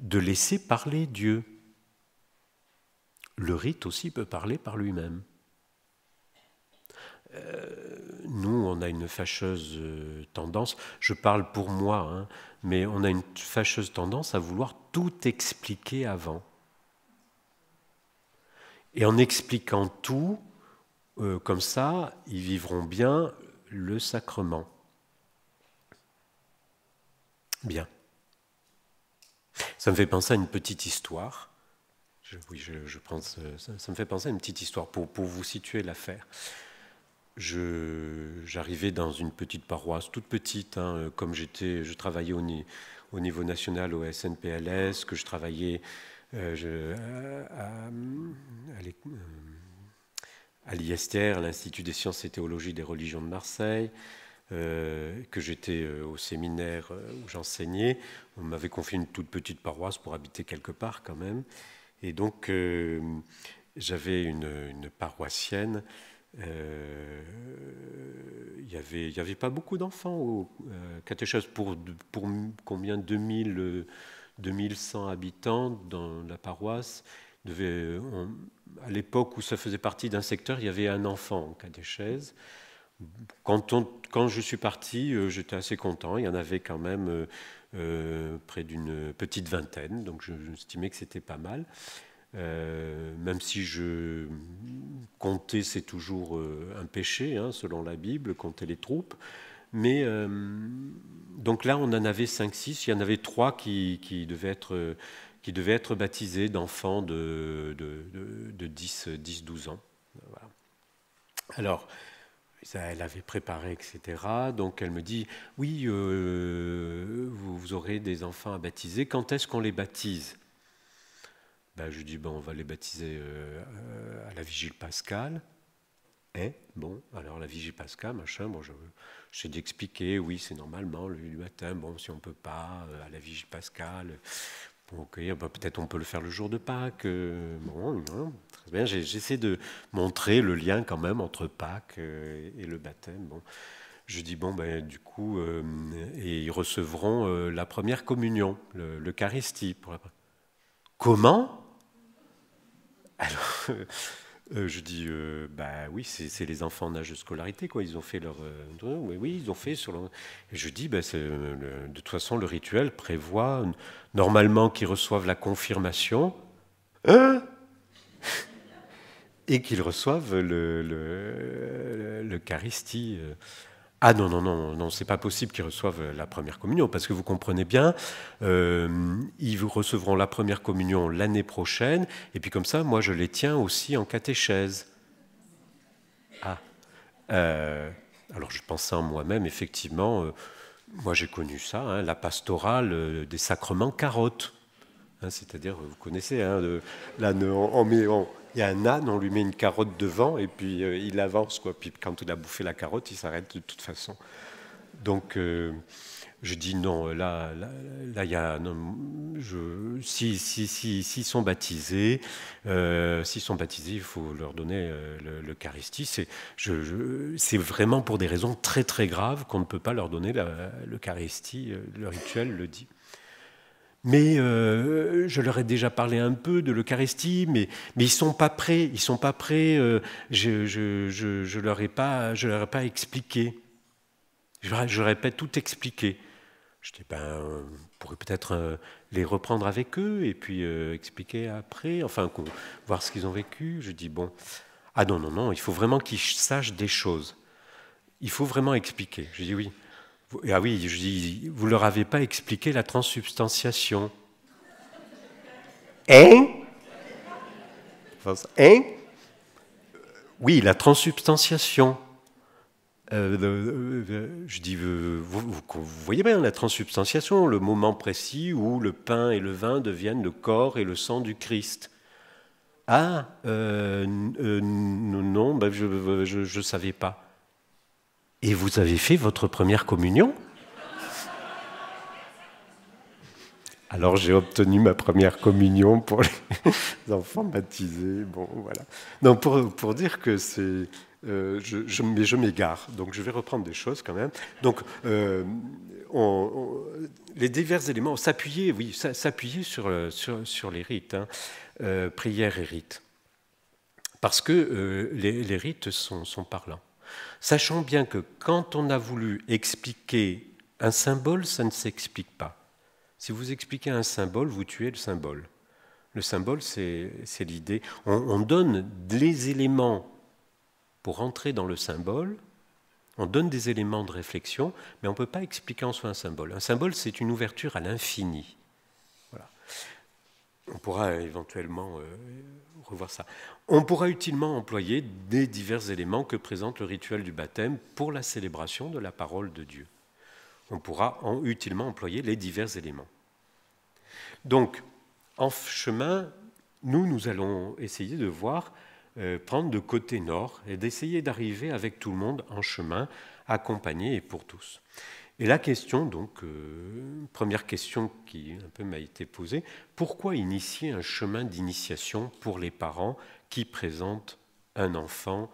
de laisser parler Dieu. Le rite aussi peut parler par lui-même. Nous, on a une fâcheuse tendance, je parle pour moi, mais on a une fâcheuse tendance à vouloir tout expliquer avant. Et en expliquant tout, comme ça, ils vivront bien le sacrement. Bien. Ça me fait penser à une petite histoire. Je pense, ça me fait penser à une petite histoire pour vous situer l'affaire. J'arrivais dans une petite paroisse, toute petite, comme je travaillais au niveau national au SNPLS, que je travaillais à l'ISTR, à l'Institut des sciences et théologie des religions de Marseille, que j'étais au séminaire où j'enseignais. On m'avait confié une toute petite paroisse pour habiter quelque part quand même. Et donc, j'avais une paroissienne. Il y avait pas beaucoup d'enfants au catéchèse pour combien 2100 habitants dans la paroisse. À l'époque où ça faisait partie d'un secteur, il y avait un enfant en catéchèse. Quand je suis parti, j'étais assez content. Il y en avait quand même près d'une petite vingtaine, donc j'estimais que c'était pas mal. Même si compter, c'est toujours un péché, hein, selon la Bible, compter les troupes. Mais donc là, on en avait 5-6. Il y en avait 3 qui devaient être baptisés, d'enfants de 10-12 ans. Voilà. Alors, elle avait préparé, etc. Donc elle me dit, oui, vous aurez des enfants à baptiser. Quand est-ce qu'on les baptise? Je dis, on va les baptiser à la Vigile pascale. Bon, alors la Vigile pascale, machin, j'ai d'expliquer, oui, c'est normalement le matin, si on ne peut pas, à la Vigile pascale, ok, peut-être on peut le faire le jour de Pâques. Très bien, j'essaie de montrer le lien quand même entre Pâques et le baptême. Je dis, du coup, et ils recevront la première communion, l'Eucharistie. Comment? Alors, je dis, oui, c'est les enfants en âge de scolarité, quoi. Ils ont fait leur... oui, ils ont fait sur leur... Et je dis, de toute façon, le rituel prévoit normalement qu'ils reçoivent la confirmation et qu'ils reçoivent l'Eucharistie. Ah non, c'est pas possible qu'ils reçoivent la première communion, parce que vous comprenez bien, ils recevront la première communion l'année prochaine, et puis comme ça, moi je les tiens aussi en catéchèse. Alors je pensais en moi-même, effectivement, moi j'ai connu ça, hein, la pastorale des sacrements carottes. Hein, c'est-à-dire, vous connaissez, hein, il y a un âne, on lui met une carotte devant et puis il avance, quoi. Puis quand il a bouffé la carotte, il s'arrête de toute façon. Donc je dis non, là il y a, s'ils sont baptisés, il faut leur donner l'Eucharistie. C'est vraiment pour des raisons très très graves qu'on ne peut pas leur donner l'Eucharistie. Le rituel le dit. Mais je leur ai déjà parlé un peu de l'Eucharistie, mais ils sont pas prêts. Ils sont pas prêts. Je leur ai pas expliqué. Je leur ai pas tout expliqué. Je dis on pourrait peut-être les reprendre avec eux et puis expliquer après. Enfin, voir ce qu'ils ont vécu. Je dis ah non, il faut vraiment qu'ils sachent des choses. Il faut vraiment expliquer. Je dis oui. Ah oui, je dis, vous ne leur avez pas expliqué la transsubstantiation. Oui, la transsubstantiation. Je dis, vous voyez bien la transsubstantiation, le moment précis où le pain et le vin deviennent le corps et le sang du Christ. Non, je ne savais pas. Et vous avez fait votre première communion? Alors j'ai obtenu ma première communion pour les enfants baptisés. Voilà. Non, pour dire que c'est... je m'égare, donc je vais reprendre des choses quand même. Donc les divers éléments, s'appuyer sur les rites, hein, prière et rites. Parce que les rites sont parlants. Sachant bien que quand on a voulu expliquer un symbole, ça ne s'explique pas. Si vous expliquez un symbole, vous tuez le symbole. Le symbole, c'est l'idée. On donne les éléments pour entrer dans le symbole, on donne des éléments de réflexion, mais on ne peut pas expliquer en soi un symbole. Un symbole, c'est une ouverture à l'infini. Voilà. On pourra éventuellement revoir ça. On pourra utilement employer des divers éléments que présente le rituel du baptême pour la célébration de la parole de Dieu. On pourra utilement employer les divers éléments. Donc, en chemin, nous allons essayer de voir, prendre le côté nord et d'essayer d'arriver avec tout le monde en chemin, accompagné et pour tous. Et la question, donc, première question qui un peu m'a été posée, pourquoi initier un chemin d'initiation pour les parents qui présentent un enfant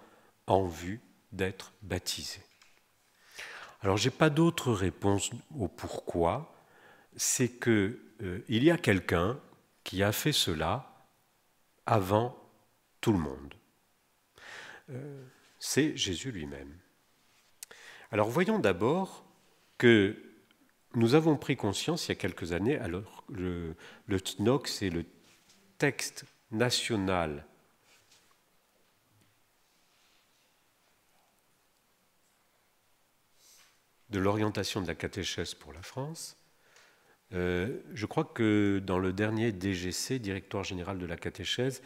en vue d'être baptisé? Alors, je n'ai pas d'autre réponse au pourquoi, c'est qu'il y a quelqu'un qui a fait cela avant tout le monde. C'est Jésus lui-même. Alors voyons d'abord que nous avons pris conscience il y a quelques années, alors le TNOC, c'est le texte national de l'orientation de la catéchèse pour la France. Je crois que dans le dernier DGC, Directoire général de la catéchèse,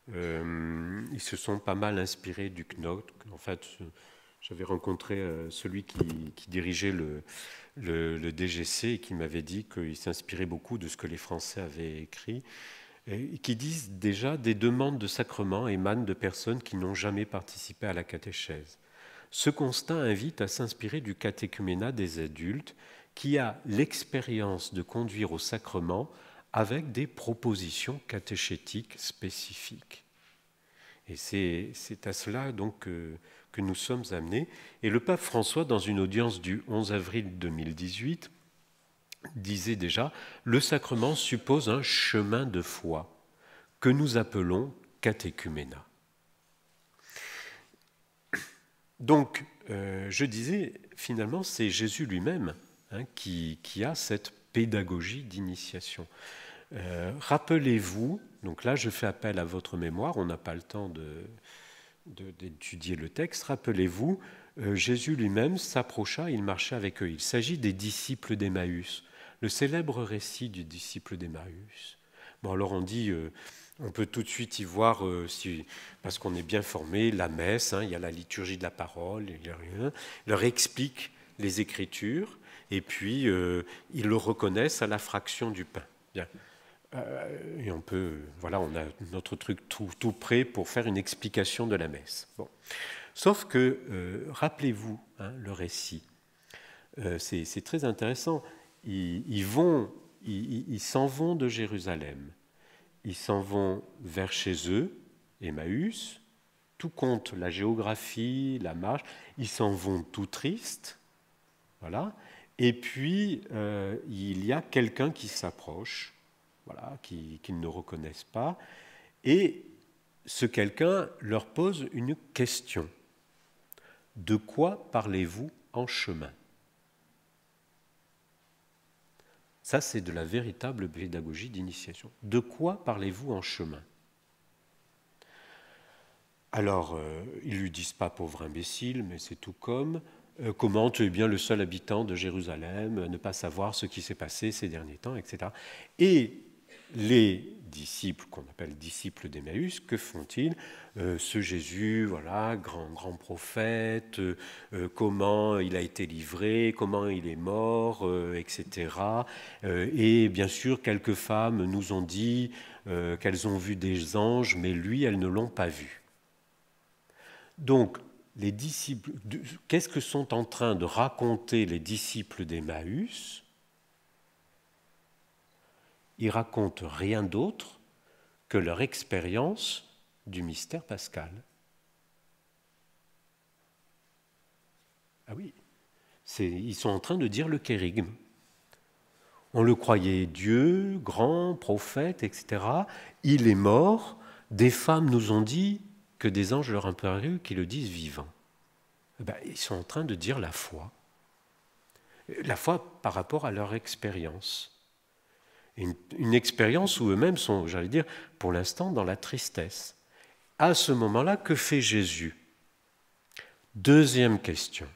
ils se sont pas mal inspirés du CNOC. En fait, j'avais rencontré celui qui dirigeait le DGC et qui m'avait dit qu'il s'inspirait beaucoup de ce que les Français avaient écrit, et qui disent déjà des demandes de sacrement émanent de personnes qui n'ont jamais participé à la catéchèse. Ce constat invite à s'inspirer du catéchuménat des adultes qui a l'expérience de conduire au sacrement avec des propositions catéchétiques spécifiques. Et c'est à cela donc que nous sommes amenés. Et le pape François, dans une audience du 11 avril 2018, disait déjà « Le sacrement suppose un chemin de foi que nous appelons catéchuménat ». Donc, je disais, finalement, c'est Jésus lui-même qui a cette pédagogie d'initiation. Rappelez-vous, donc là je fais appel à votre mémoire, on n'a pas le temps d'étudier le texte, rappelez-vous, Jésus lui-même s'approcha, il marchait avec eux. Il s'agit des disciples d'Emmaüs, le célèbre récit du disciple d'Emmaüs. Bon, alors on dit, on peut tout de suite y voir, parce qu'on est bien formé, la messe, il y a la liturgie de la parole, il leur explique les Écritures, et puis ils le reconnaissent à la fraction du pain. Bien. Et on peut, voilà, on a notre truc tout prêt pour faire une explication de la messe. Bon. Sauf que, rappelez-vous le récit, c'est très intéressant. Ils s'en vont de Jérusalem, ils s'en vont vers chez eux, Emmaüs, tout compte la géographie, la marche, ils s'en vont tout tristes, voilà. Et puis, il y a quelqu'un qui s'approche, voilà, qu'ils ne reconnaissent pas, et ce quelqu'un leur pose une question. De quoi parlez-vous en chemin ? Ça, c'est de la véritable pédagogie d'initiation. De quoi parlez-vous en chemin ? Alors, ils ne lui disent pas pauvre imbécile, mais c'est tout comme... comment tu es bien le seul habitant de Jérusalem, ne pas savoir ce qui s'est passé ces derniers temps, etc. Et les disciples, qu'on appelle disciples d'Emmaüs, que font-ils ? Ce Jésus, voilà, grand prophète, comment il a été livré, comment il est mort, etc. Et bien sûr, quelques femmes nous ont dit qu'elles ont vu des anges, mais lui, elles ne l'ont pas vu. Donc, les disciples, qu'est-ce que sont en train de raconter les disciples d'Emmaüs ? Ils racontent rien d'autre que leur expérience du mystère pascal. Ah oui, ils sont en train de dire le kérygme. On le croyait Dieu, grand, prophète, etc. Il est mort. Des femmes nous ont dit que des anges leur ont apparu qui le disent vivant. Ils sont en train de dire la foi. La foi par rapport à leur expérience. Une expérience où eux-mêmes sont, j'allais dire, pour l'instant, dans la tristesse. À ce moment-là, que fait Jésus ? Deuxième question.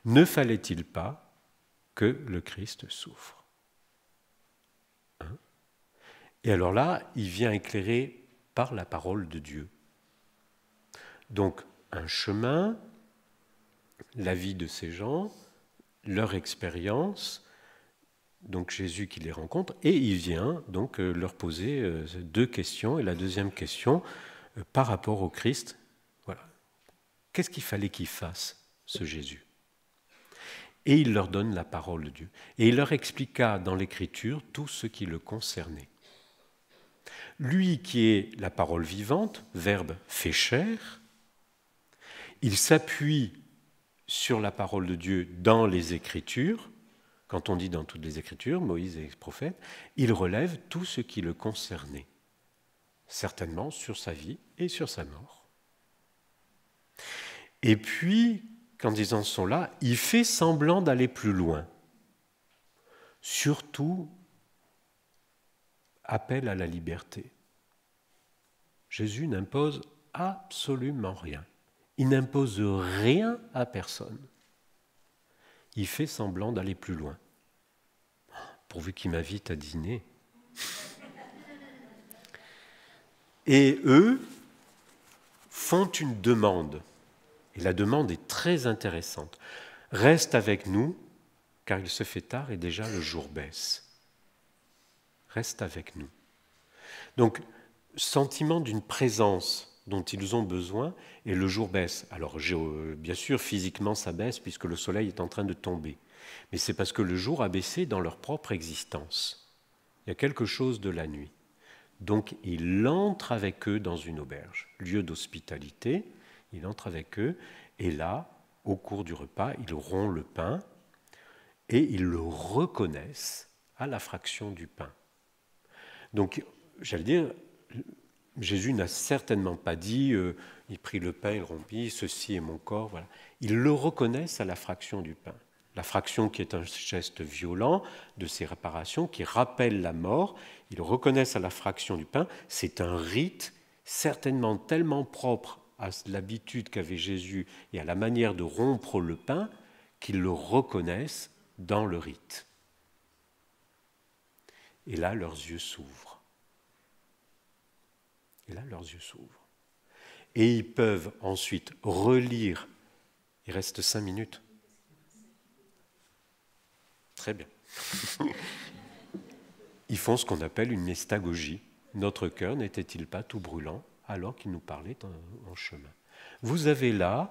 Ne fallait-il pas que le Christ souffre ? Et alors là, il vient éclairer par la parole de Dieu. Donc, un chemin, la vie de ces gens, leur expérience, donc Jésus qui les rencontre, et il vient donc leur poser deux questions. Et la deuxième question, par rapport au Christ, voilà. Qu'est-ce qu'il fallait qu'il fasse, ce Jésus ? Et il leur donne la parole de Dieu. Et il leur expliqua dans l'Écriture tout ce qui le concernait. Lui qui est la parole vivante, Verbe fait chair, il s'appuie sur la parole de Dieu dans les Écritures. Quand on dit dans toutes les Écritures, Moïse et les prophètes, il relève tout ce qui le concernait, certainement sur sa vie et sur sa mort. Et puis, quand ils en sont là, il fait semblant d'aller plus loin. Surtout, appel à la liberté. Jésus n'impose absolument rien. Il n'impose rien à personne. Il fait semblant d'aller plus loin. Pourvu qu'il m'invite à dîner. Et eux font une demande. Et la demande est très intéressante. Reste avec nous, car il se fait tard et déjà le jour baisse. Reste avec nous. Donc, sentiment d'une présence dont ils ont besoin, et le jour baisse. Alors, bien sûr, physiquement, ça baisse puisque le soleil est en train de tomber. Mais c'est parce que le jour a baissé dans leur propre existence. Il y a quelque chose de la nuit. Donc, il entre avec eux dans une auberge, lieu d'hospitalité. Il entre avec eux, et là, au cours du repas, ils rompt le pain, et ils le reconnaissent à la fraction du pain. Donc, j'allais dire, Jésus n'a certainement pas dit il prit le pain, il rompit, ceci est mon corps. Voilà. Ils le reconnaissent à la fraction du pain. La fraction qui est un geste violent de ces réparations, qui rappelle la mort, ils le reconnaissent à la fraction du pain. C'est un rite certainement tellement propre à l'habitude qu'avait Jésus et à la manière de rompre le pain qu'ils le reconnaissent dans le rite. Et là, leurs yeux s'ouvrent. Et là, leurs yeux s'ouvrent. Et ils peuvent ensuite relire. Il reste 5 minutes. Très bien. Ils font ce qu'on appelle une mestagogie. Notre cœur n'était-il pas tout brûlant alors qu'il nous parlait en chemin? Vous avez là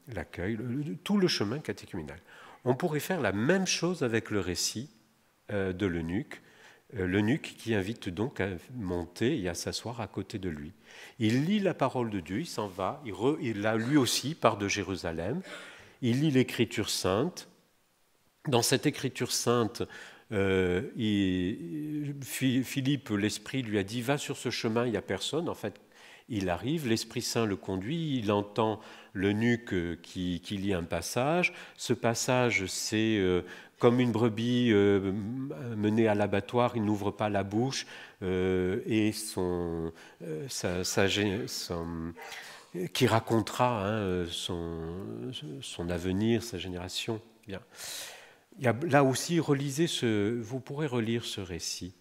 l'accueil, tout le chemin catéchuménal. On pourrait faire la même chose avec le récit de l'eunuque. L'eunuque qui invite donc à monter et à s'asseoir à côté de lui. Il lit la parole de Dieu, il s'en va, il lui aussi part de Jérusalem, il lit l'Écriture sainte. Dans cette Écriture sainte, Philippe, l'Esprit, lui a dit « Va sur ce chemin, il n'y a personne ». En fait, il arrive, l'Esprit Saint le conduit, il entend l'eunuque qui lit un passage. Ce passage, c'est comme une brebis menée à l'abattoir, il n'ouvre pas la bouche et qui racontera son avenir, sa génération. Bien. Il y a, là aussi, vous pourrez relire ce récit.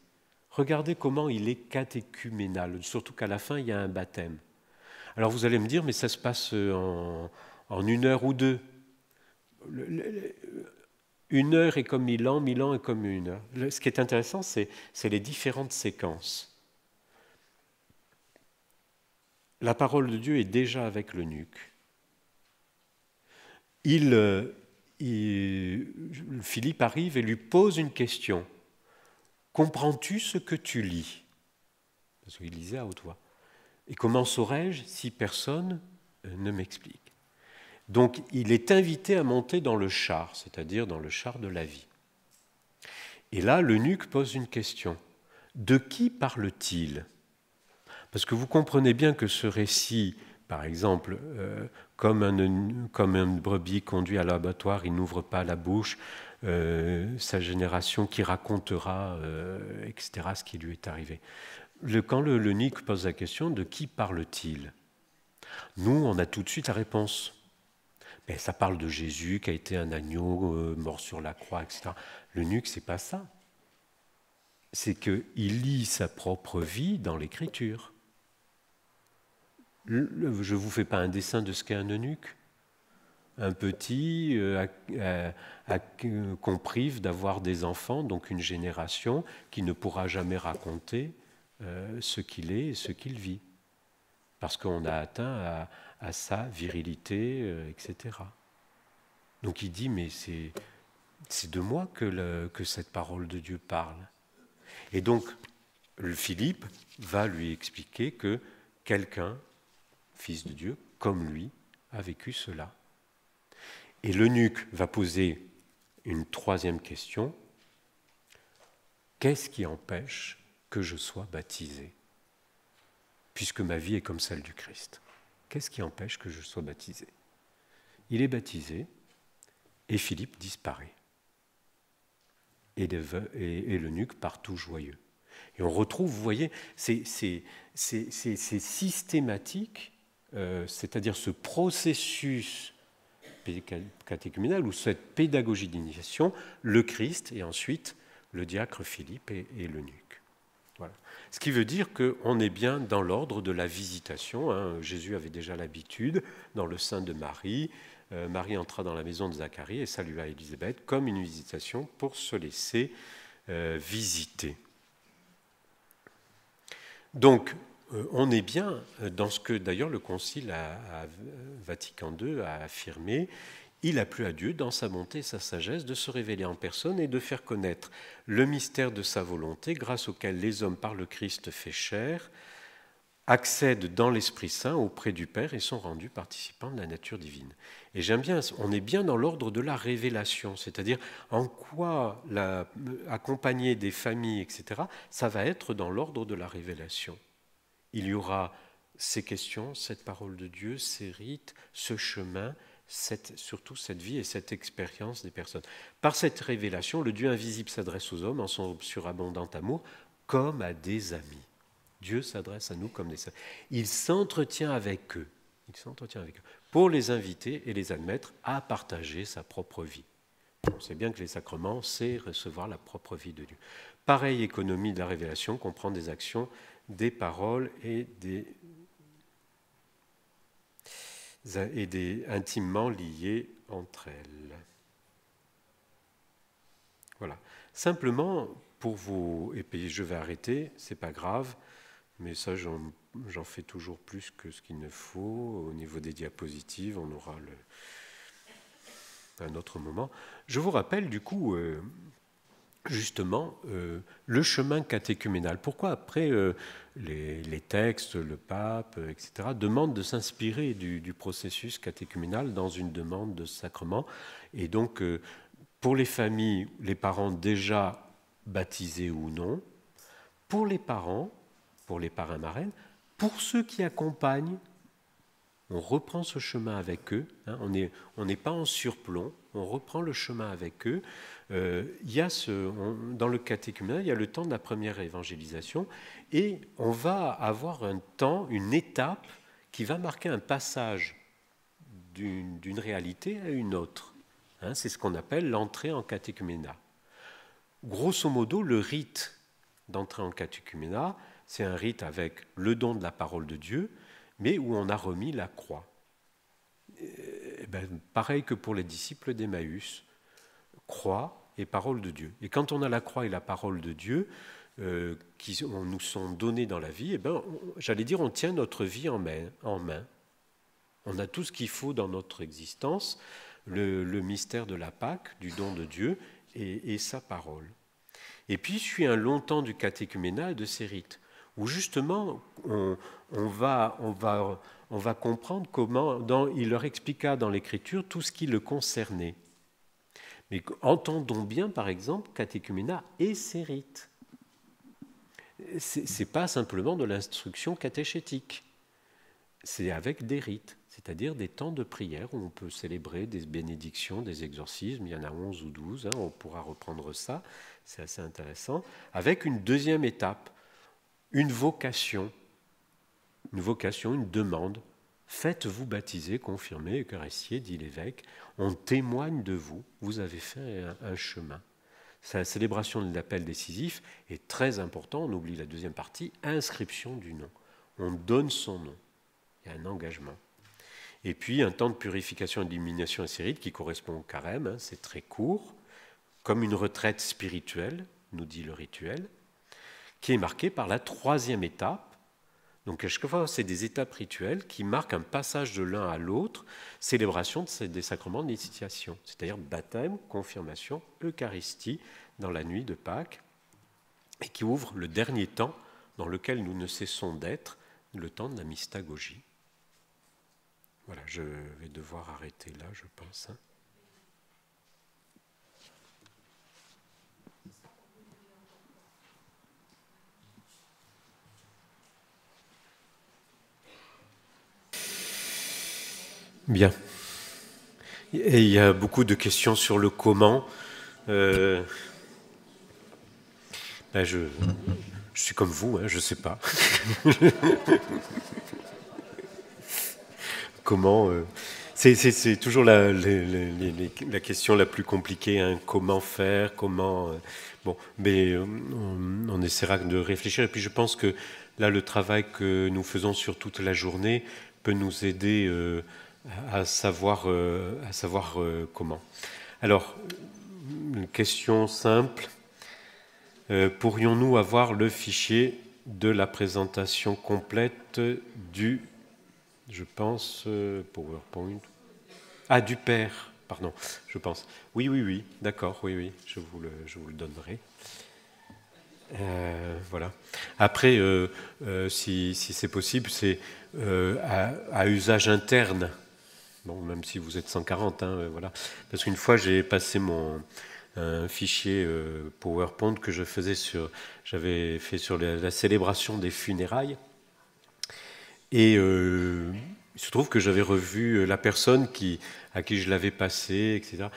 Regardez comment il est catéchuménal, surtout qu'à la fin, il y a un baptême. Alors vous allez me dire, mais ça se passe en 1 heure ou 2. 1 heure est comme 1000 ans est comme 1 heure. Ce qui est intéressant, c'est les différentes séquences. La parole de Dieu est déjà avec l'eunuque. Philippe arrive et lui pose une question. Comprends-tu ce que tu lis? Parce qu'il lisait à haute voix. Et comment saurais-je si personne ne m'explique? Donc il est invité à monter dans le char, c'est-à-dire dans le char de la vie. Et là, l'eunuque pose une question. De qui parle-t-il? Parce que vous comprenez bien que ce récit, par exemple, comme un brebis conduit à l'abattoir, il n'ouvre pas la bouche, sa génération qui racontera, etc., ce qui lui est arrivé. Quand l'eunuque pose la question, de qui parle-t-il? Nous, on a tout de suite la réponse. Mais ça parle de Jésus qui a été un agneau mort sur la croix, etc. L'eunuque, c'est pas ça. C'est qu'il lit sa propre vie dans l'Écriture. Je ne vous fais pas un dessin de ce qu'est un eunuque. Un petit qu'on prive d'avoir des enfants, donc une génération qui ne pourra jamais raconter ce qu'il est et ce qu'il vit. Parce qu'on a atteint à sa virilité, etc. Donc il dit, mais c'est de moi que cette parole de Dieu parle. Et donc, Philippe va lui expliquer que quelqu'un, fils de Dieu, comme lui, a vécu cela. Et l'eunuque va poser une 3e question. Qu'est-ce qui empêche que je sois baptisé, puisque ma vie est comme celle du Christ? Qu'est-ce qui empêche que je sois baptisé? Il est baptisé et Philippe disparaît. Et l'eunuque part tout joyeux. Et on retrouve, vous voyez, c'est systématique, c'est-à-dire ce processus catéchuménal ou cette pédagogie d'initiation, le Christ et ensuite le diacre Philippe et l'eunuque. Voilà. Ce qui veut dire qu'on est bien dans l'ordre de la visitation. Hein. Jésus avait déjà l'habitude, dans le sein de Marie. Marie entra dans la maison de Zacharie et salua Élisabeth comme une visitation pour se laisser visiter. Donc, on est bien dans ce que d'ailleurs le Concile à Vatican II a affirmé. Il a plu à Dieu, dans sa bonté et sa sagesse, de se révéler en personne et de faire connaître le mystère de sa volonté, grâce auquel les hommes, par le Christ fait chair, accèdent dans l'Esprit Saint auprès du Père et sont rendus participants de la nature divine. Et j'aime bien, on est bien dans l'ordre de la révélation, c'est-à-dire en quoi accompagner des familles, etc., ça va être dans l'ordre de la révélation. Il y aura ces questions, cette parole de Dieu, ces rites, ce chemin, surtout cette vie et cette expérience des personnes. Par cette révélation, le Dieu invisible s'adresse aux hommes en son surabondant amour comme à des amis. Dieu s'adresse à nous comme des amis. Il s'entretient avec eux. Pour les inviter et les admettre à partager sa propre vie. On sait bien que les sacrements, c'est recevoir la propre vie de Dieu. Pareille économie de la révélation comprend des actions, des paroles et des intimement liées entre elles. Voilà. Simplement, pour vous, et puis je vais arrêter, c'est pas grave, mais ça j'en fais toujours plus que ce qu'il ne faut. Au niveau des diapositives, on aura un autre moment. Je vous rappelle du coup, justement, le chemin catéchuménal. Pourquoi après les textes, le pape, etc., demandent de s'inspirer du processus catéchuménal dans une demande de sacrement. Et donc, pour les familles, les parents déjà baptisés ou non, pour les parents, pour les parrains-marraines, pour ceux qui accompagnent, on reprend ce chemin avec eux, hein, on n'est pas en surplomb, on reprend le chemin avec eux. Il y a dans le catéchuménat, il y a le temps de la première évangélisation et on va avoir un temps, une étape qui va marquer un passage d'une réalité à une autre. Hein, c'est ce qu'on appelle l'entrée en catéchuménat. Grosso modo, le rite d'entrée en catéchuménat, c'est un rite avec le don de la parole de Dieu, mais où on a remis la croix. Pareil que pour les disciples d'Emmaüs, croix et parole de Dieu. Et quand on a la croix et la parole de Dieu qui nous sont donnés dans la vie, j'allais dire, on tient notre vie en main. On a tout ce qu'il faut dans notre existence, le mystère de la Pâque, du don de Dieu et sa parole. Et puis, je suis un long temps du catéchuménat et de ses rites, où justement, on va comprendre comment, il leur expliqua dans l'Écriture tout ce qui le concernait. Mais entendons bien, par exemple, catéchuménat et ses rites. Ce n'est pas simplement de l'instruction catéchétique, c'est avec des rites, c'est-à-dire des temps de prière où on peut célébrer des bénédictions, des exorcismes, il y en a 11 ou 12, hein, on pourra reprendre ça, c'est assez intéressant, avec une deuxième étape, une vocation, une demande. Faites-vous baptiser, confirmer, eucharistier, dit l'évêque. On témoigne de vous, vous avez fait un chemin. Sa célébration de l'appel décisif est très important, on oublie la deuxième partie, inscription du nom. On donne son nom, il y a un engagement. Et puis un temps de purification et d'illumination et qui correspond au carême, hein, c'est très court, comme une retraite spirituelle, nous dit le rituel, qui est marquée par la troisième étape. Donc, à chaque fois, c'est des étapes rituelles qui marquent un passage de l'un à l'autre, célébration des sacrements d'initiation, c'est-à-dire baptême, confirmation, Eucharistie dans la nuit de Pâques, et qui ouvre le dernier temps dans lequel nous ne cessons d'être, le temps de la mystagogie. Voilà, je vais devoir arrêter là, je pense. Hein. Bien. Et il y a beaucoup de questions sur le comment. Je suis comme vous, hein, je ne sais pas. Comment c'est toujours la question la plus compliquée, hein, comment faire, comment... bon, mais on essaiera de réfléchir. Et puis je pense que là, le travail que nous faisons sur toute la journée peut nous aider à savoir comment. Alors, une question simple. Pourrions-nous avoir le fichier de la présentation complète du, je pense, PowerPoint? Ah, du père, pardon, je pense. Oui, d'accord, oui, je vous le donnerai. Voilà. Après, si c'est possible, c'est à usage interne. Bon, même si vous êtes 140, hein, voilà. Parce qu'une fois, j'ai passé un fichier PowerPoint que j'avais fait sur la célébration des funérailles. Et il se trouve que j'avais revu la personne à qui je l'avais passé, etc.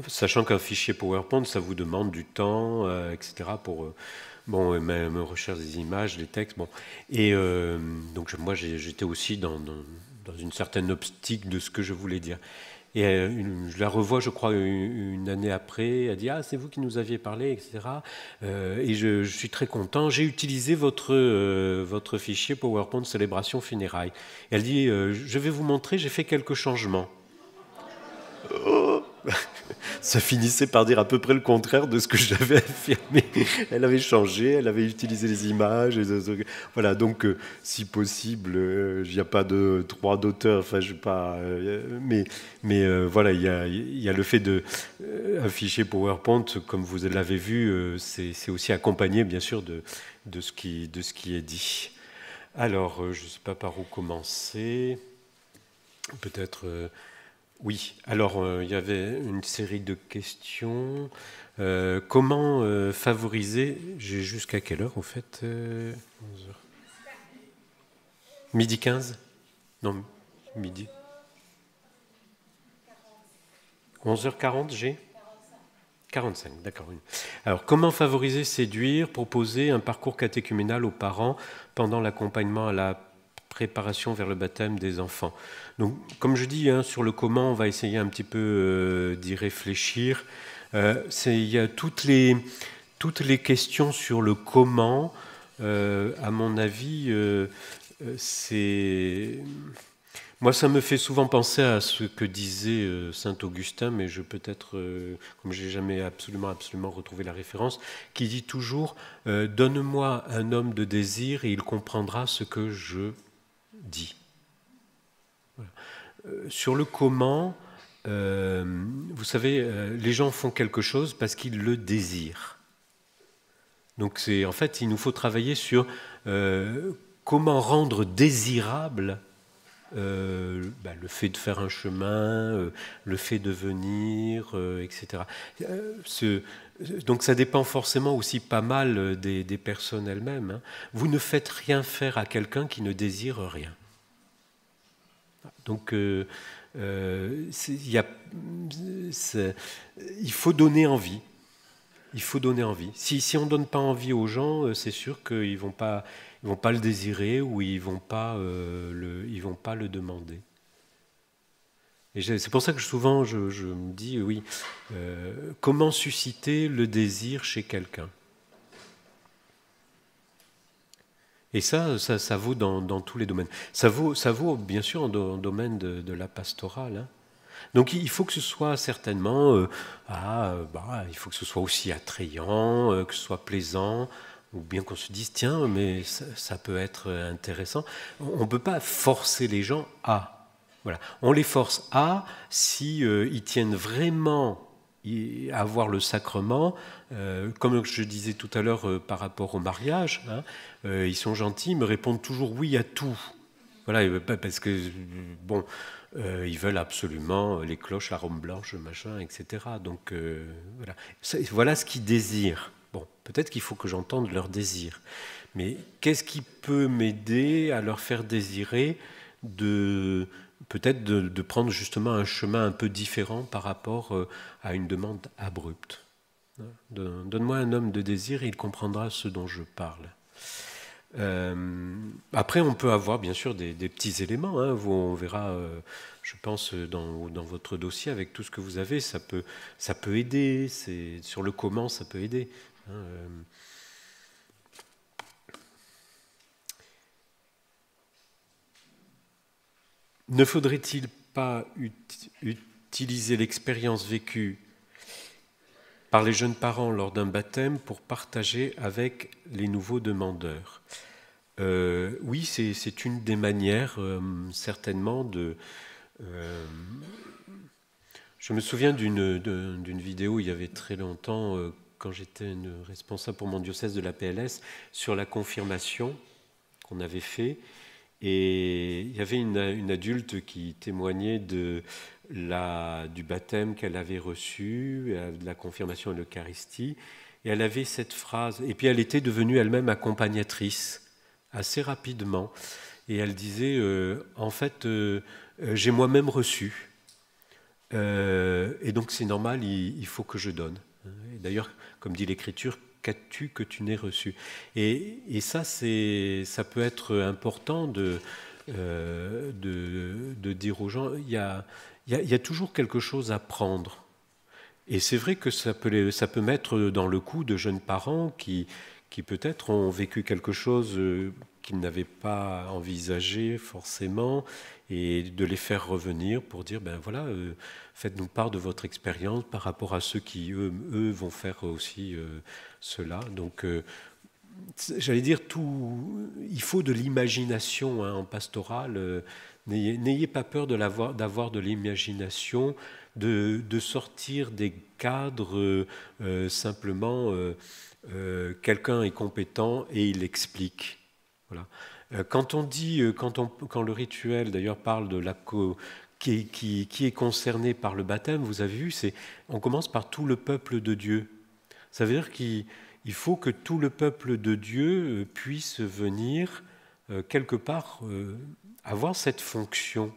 Sachant qu'un fichier PowerPoint, ça vous demande du temps, etc. pour même recherche des images, des textes. Bon. Et donc moi, j'étais aussi dans une certaine optique de ce que je voulais dire. Et je la revois, je crois, une année après. Elle dit « Ah, c'est vous qui nous aviez parlé, etc. » Et je suis très content. J'ai utilisé votre fichier PowerPoint célébration funérailles. Et elle dit « Je vais vous montrer, j'ai fait quelques changements. » Ça finissait par dire à peu près le contraire de ce que j'avais affirmé. Elle avait changé, elle avait utilisé les images. Voilà, donc si possible, il n'y a pas de droit d'auteur. Enfin, je sais pas. Mais voilà, il y a le fait un fichier PowerPoint, comme vous l'avez vu, c'est aussi accompagné, bien sûr, de ce qui est dit. Alors, je ne sais pas par où commencer. Peut-être. Oui, alors il y avait une série de questions. Comment favoriser... J'ai jusqu'à quelle heure, au fait 11h. Midi 15 ? Non, midi. 11h40, j'ai 45, d'accord. Alors, comment favoriser, séduire, proposer un parcours catéchuménal aux parents pendant l'accompagnement à la préparation vers le baptême des enfants. Donc, comme je dis, hein, sur le comment, on va essayer un petit peu d'y réfléchir. Il y a toutes les questions sur le comment. À mon avis, moi, ça me fait souvent penser à ce que disait saint Augustin, mais peut-être, comme je n'ai jamais absolument retrouvé la référence, qui dit toujours « Donne-moi un homme de désir et il comprendra ce que je dis. » Voilà. Sur le comment, vous savez, les gens font quelque chose parce qu'ils le désirent. Donc, en fait, il nous faut travailler sur comment rendre désirable le fait de faire un chemin, le fait de venir, etc. Donc ça dépend forcément aussi pas mal des personnes elles-mêmes. Hein. Vous ne faites rien faire à quelqu'un qui ne désire rien. Donc il faut donner envie. Il faut donner envie. Si on ne donne pas envie aux gens, c'est sûr qu'ils vont pas le désirer ou ils vont pas le demander. Et c'est pour ça que souvent je me dis, oui, comment susciter le désir chez quelqu'un? Et ça vaut dans tous les domaines. Ça vaut bien sûr dans le domaine de la pastorale. Hein. Donc il faut que ce soit certainement, il faut que ce soit aussi attrayant, que ce soit plaisant, ou bien qu'on se dise, tiens, mais ça peut être intéressant. On ne peut pas forcer les gens à. Voilà. On les force à si ils tiennent vraiment à avoir le sacrement, comme je disais tout à l'heure par rapport au mariage, hein, ils sont gentils, ils me répondent toujours oui à tout. Voilà, parce que, bon, ils veulent absolument les cloches, la robe blanche, machin, etc. Donc, voilà. Voilà ce qu'ils désirent. Bon, peut-être qu'il faut que j'entende leur désir. Mais qu'est-ce qui peut m'aider à leur faire désirer de peut-être de prendre justement un chemin un peu différent par rapport à une demande abrupte. Donne-moi un homme de désir et il comprendra ce dont je parle. Après, on peut avoir bien sûr des petits éléments. On verra, je pense, dans votre dossier, avec tout ce que vous avez, ça peut aider. Sur le comment, ça peut aider. Ne faudrait-il pas utiliser l'expérience vécue par les jeunes parents lors d'un baptême pour partager avec les nouveaux demandeurs? Oui, c'est une des manières, certainement, de... je me souviens d'une vidéo il y avait très longtemps, quand j'étais responsable pour mon diocèse de la PLS, sur la confirmation qu'on avait fait. Et il y avait une adulte qui témoignait du baptême qu'elle avait reçu, de la confirmation et de l'Eucharistie. Et elle avait cette phrase, et puis elle était devenue elle-même accompagnatrice assez rapidement. Et elle disait, en fait, j'ai moi-même reçu. Et donc c'est normal, il faut que je donne. Et d'ailleurs, comme dit l'Écriture, qu'as-tu que tu n'aies reçu? Et ça, ça peut être important de dire aux gens, il y a toujours quelque chose à prendre. Et c'est vrai que ça peut mettre dans le coup de jeunes parents qui peut-être ont vécu quelque chose qu'ils n'avaient pas envisagé forcément, et de les faire revenir pour dire, ben voilà, faites-nous part de votre expérience par rapport à ceux qui, eux vont faire aussi cela. Donc, j'allais dire, il faut de l'imagination en pastoral. N'ayez pas peur d'avoir de l'imagination, de sortir des cadres simplement. Quelqu'un est compétent et il explique. Voilà. Quand on dit, quand le rituel d'ailleurs parle de qui est concerné par le baptême, vous avez vu, on commence par tout le peuple de Dieu. Ça veut dire qu'il faut que tout le peuple de Dieu puisse venir quelque part avoir cette fonction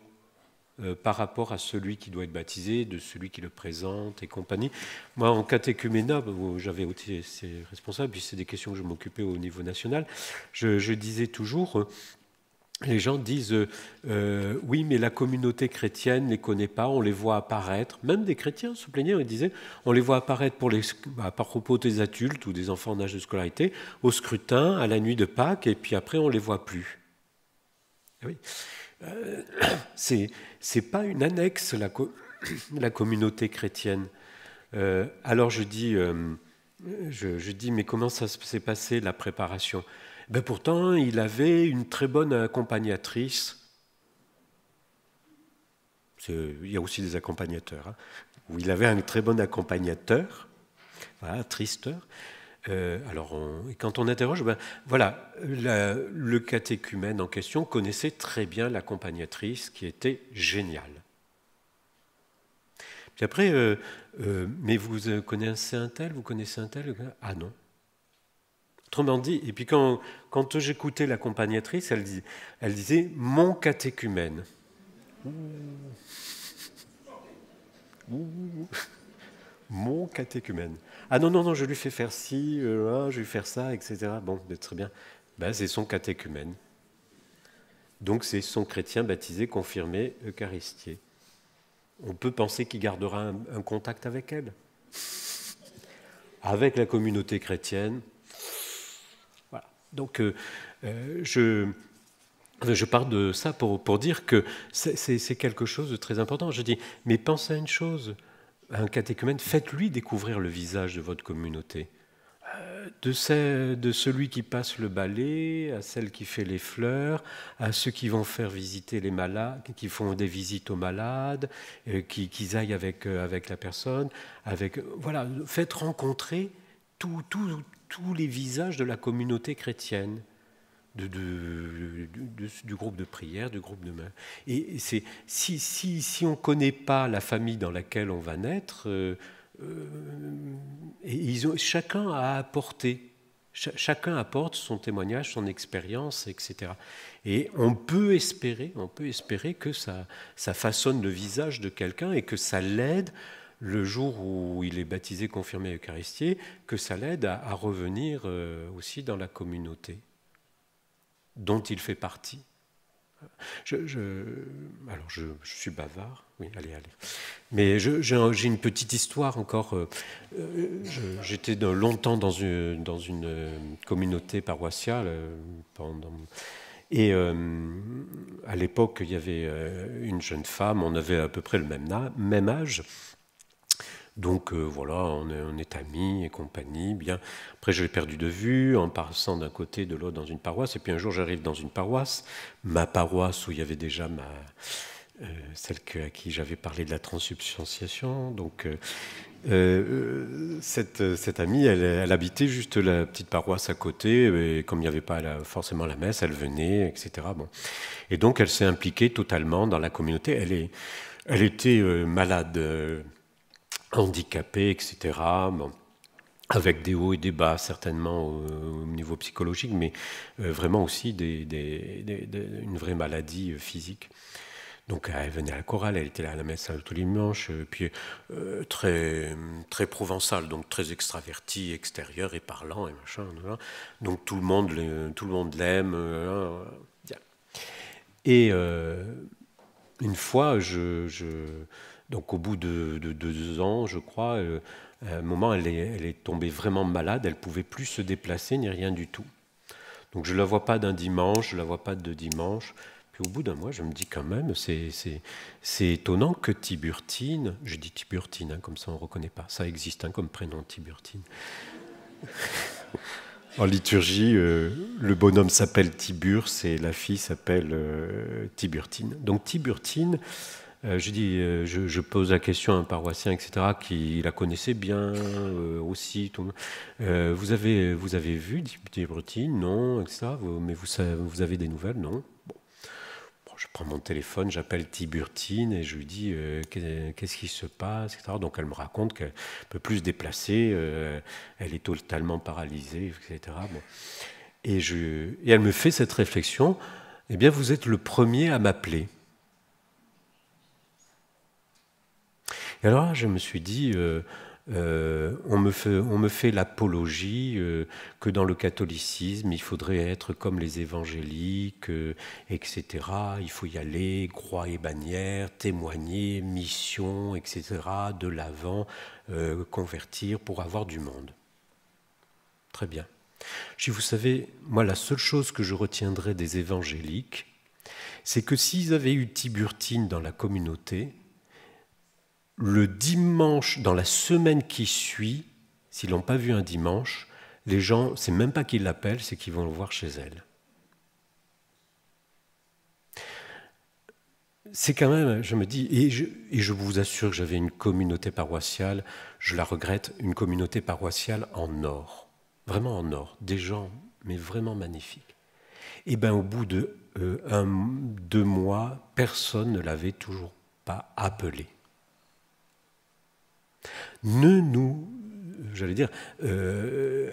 par rapport à celui qui doit être baptisé, de celui qui le présente et compagnie. Moi, en catéchuménat, où j'avais été responsable, puis c'est des questions que je m'occupais au niveau national, je disais toujours, les gens disent, oui, mais la communauté chrétienne ne les connaît pas, on les voit apparaître, même des chrétiens se plaignaient, ils disaient, on les voit apparaître par propos des adultes ou des enfants en âge de scolarité, au scrutin, à la nuit de Pâques, et puis après on ne les voit plus. Oui. C'est pas une annexe, la communauté chrétienne. Alors je dis, mais comment ça s'est passé la préparation? Ben pourtant, il avait une très bonne accompagnatrice. Il y a aussi des accompagnateurs, où il avait un très bon accompagnateur, voilà, tristeur. Alors, quand on interroge, ben, voilà, le catéchumène en question connaissait très bien l'accompagnatrice qui était géniale. Puis après, mais vous connaissez un tel, vous connaissez un tel? Ah non. Autrement dit, et puis quand j'écoutais l'accompagnatrice, elle disait « mon catéchumène ». Mon catéchumène. Ah non, je lui fais faire ci, je lui fais faire ça, etc. Bon, très bien. Ben, c'est son catéchumène. Donc c'est son chrétien baptisé, confirmé, eucharistié. On peut penser qu'il gardera un contact avec elle. Avec la communauté chrétienne. Voilà. Donc je parle de ça pour dire que c'est quelque chose de très important. Je dis, mais pensez à une chose. Un catéchumène, faites-lui découvrir le visage de votre communauté. De celui qui passe le balai, à celle qui fait les fleurs, à ceux qui vont faire visiter les malades, qui font des visites aux malades, qui aillent avec la personne. Voilà, faites rencontrer tous les visages de la communauté chrétienne. Du groupe de prière, du groupe de main. Et si on ne connaît pas la famille dans laquelle on va naître, chacun a apporté. Chacun apporte son témoignage, son expérience, etc. Et on peut espérer que ça façonne le visage de quelqu'un et que ça l'aide, le jour où il est baptisé, confirmé, eucharistié, que ça l'aide à revenir aussi dans la communauté dont il fait partie. Alors, je suis bavard. Oui, allez. Mais j'ai une petite histoire encore. J'étais longtemps dans une communauté paroissiale. Et à l'époque, il y avait une jeune femme. On avait à peu près le même âge. Donc voilà, on est amis et compagnie, bien. Après, je l'ai perdu de vue en passant d'un côté, de l'autre dans une paroisse. Et puis un jour, j'arrive dans une paroisse, ma paroisse où il y avait déjà celle à qui j'avais parlé de la transsubstantiation. Donc cette amie, elle habitait juste la petite paroisse à côté. Et comme il n'y avait pas forcément la messe, elle venait, etc. Bon. Et donc, elle s'est impliquée totalement dans la communauté. Elle était malade. Handicapés, etc., bon, avec des hauts et des bas, certainement au niveau psychologique, mais vraiment aussi une vraie maladie physique. Donc elle venait à la chorale, elle était là à la messe tous les dimanches, puis très, très provençale, donc très extravertie, extérieure et parlant, et machin. Voilà. Donc tout le monde l'aime. Et une fois, donc au bout de 2 ans, je crois, à un moment, elle est tombée vraiment malade, elle ne pouvait plus se déplacer ni rien du tout. Donc je ne la vois pas d'un dimanche, je ne la vois pas de dimanche. Puis au bout d'un mois, je me dis quand même, c'est étonnant que Tiburtine, je dis Tiburtine, hein, comme ça on ne reconnaît pas, ça existe hein, comme prénom Tiburtine. En liturgie, le bonhomme s'appelle Tiburce et la fille s'appelle Tiburtine. Donc Tiburtine, je pose la question à un paroissien, etc., qui la connaissait bien aussi. Vous avez vu Tiburtine? Non, etc. Mais vous avez des nouvelles? Non. Bon, je prends mon téléphone, j'appelle Tiburtine et je lui dis qu'est-ce qui se passe, etc. Donc elle me raconte qu'elle ne peut plus se déplacer, elle est totalement paralysée, etc. Bon. Et elle me fait cette réflexion, eh bien vous êtes le premier à m'appeler. Et alors là, je me suis dit, on me fait l'apologie que dans le catholicisme, il faudrait être comme les évangéliques, etc. Il faut y aller, croix et bannière, témoigner, mission, etc. De l'avant, convertir pour avoir du monde. Très bien. Je dis, vous savez, moi, la seule chose que je retiendrai des évangéliques, c'est que s'ils avaient eu Tiburtine dans la communauté, le dimanche, dans la semaine qui suit, s'ils l'ont pas vu un dimanche, les gens, c'est même pas qu'ils l'appellent, c'est qu'ils vont le voir chez elle. C'est quand même, je me dis, et je vous assure que j'avais une communauté paroissiale, je la regrette, une communauté paroissiale en or, vraiment en or, des gens, mais vraiment magnifiques. Et bien au bout de 2 mois, personne ne l'avait toujours pas appelé. J'allais dire,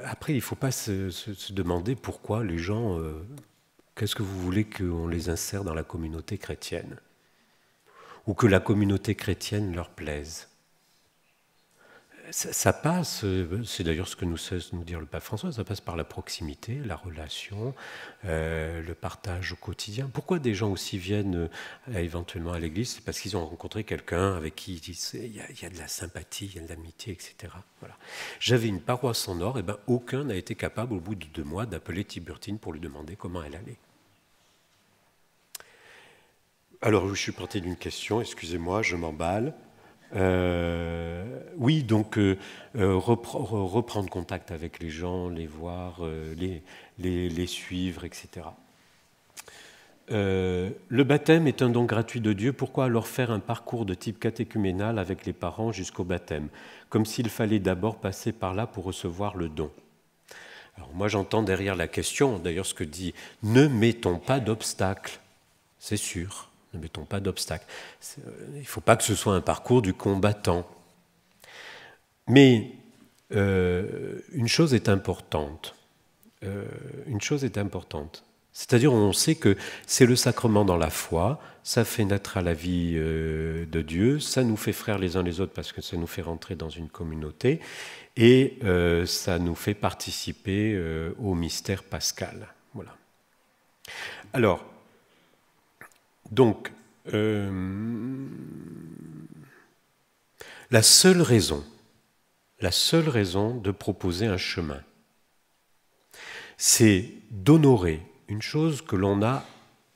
après il ne faut pas se demander pourquoi les gens, qu'est-ce que vous voulez qu'on les insère dans la communauté chrétienne ou que la communauté chrétienne leur plaise. Ça passe, c'est d'ailleurs ce que nous cesse de nous dire le pape François, ça passe par la proximité, la relation, le partage au quotidien. Pourquoi des gens aussi viennent éventuellement à l'église? C'est parce qu'ils ont rencontré quelqu'un avec qui il y a de la sympathie, il y a de l'amitié, etc. Voilà. J'avais une paroisse en or, et ben aucun n'a été capable au bout de 2 mois d'appeler Tiburtine pour lui demander comment elle allait. Alors je suis parti d'une question, excusez-moi, je m'emballe. Oui, donc reprendre contact avec les gens, les voir, les suivre, etc. Le baptême est un don gratuit de Dieu. Pourquoi alors faire un parcours de type catéchuménal avec les parents jusqu'au baptême, comme s'il fallait d'abord passer par là pour recevoir le don? Alors moi j'entends derrière la question, d'ailleurs ce que dit « ne mettons pas d'obstacles », c'est sûr. Ne mettons pas d'obstacles. Il ne faut pas que ce soit un parcours du combattant. Mais une chose est importante. une chose est importante. C'est-à-dire, on sait que c'est le sacrement dans la foi, ça fait naître à la vie de Dieu, ça nous fait frères les uns les autres parce que ça nous fait rentrer dans une communauté, et ça nous fait participer au mystère pascal. Voilà. Alors, donc, la seule raison de proposer un chemin, c'est d'honorer une chose que l'on a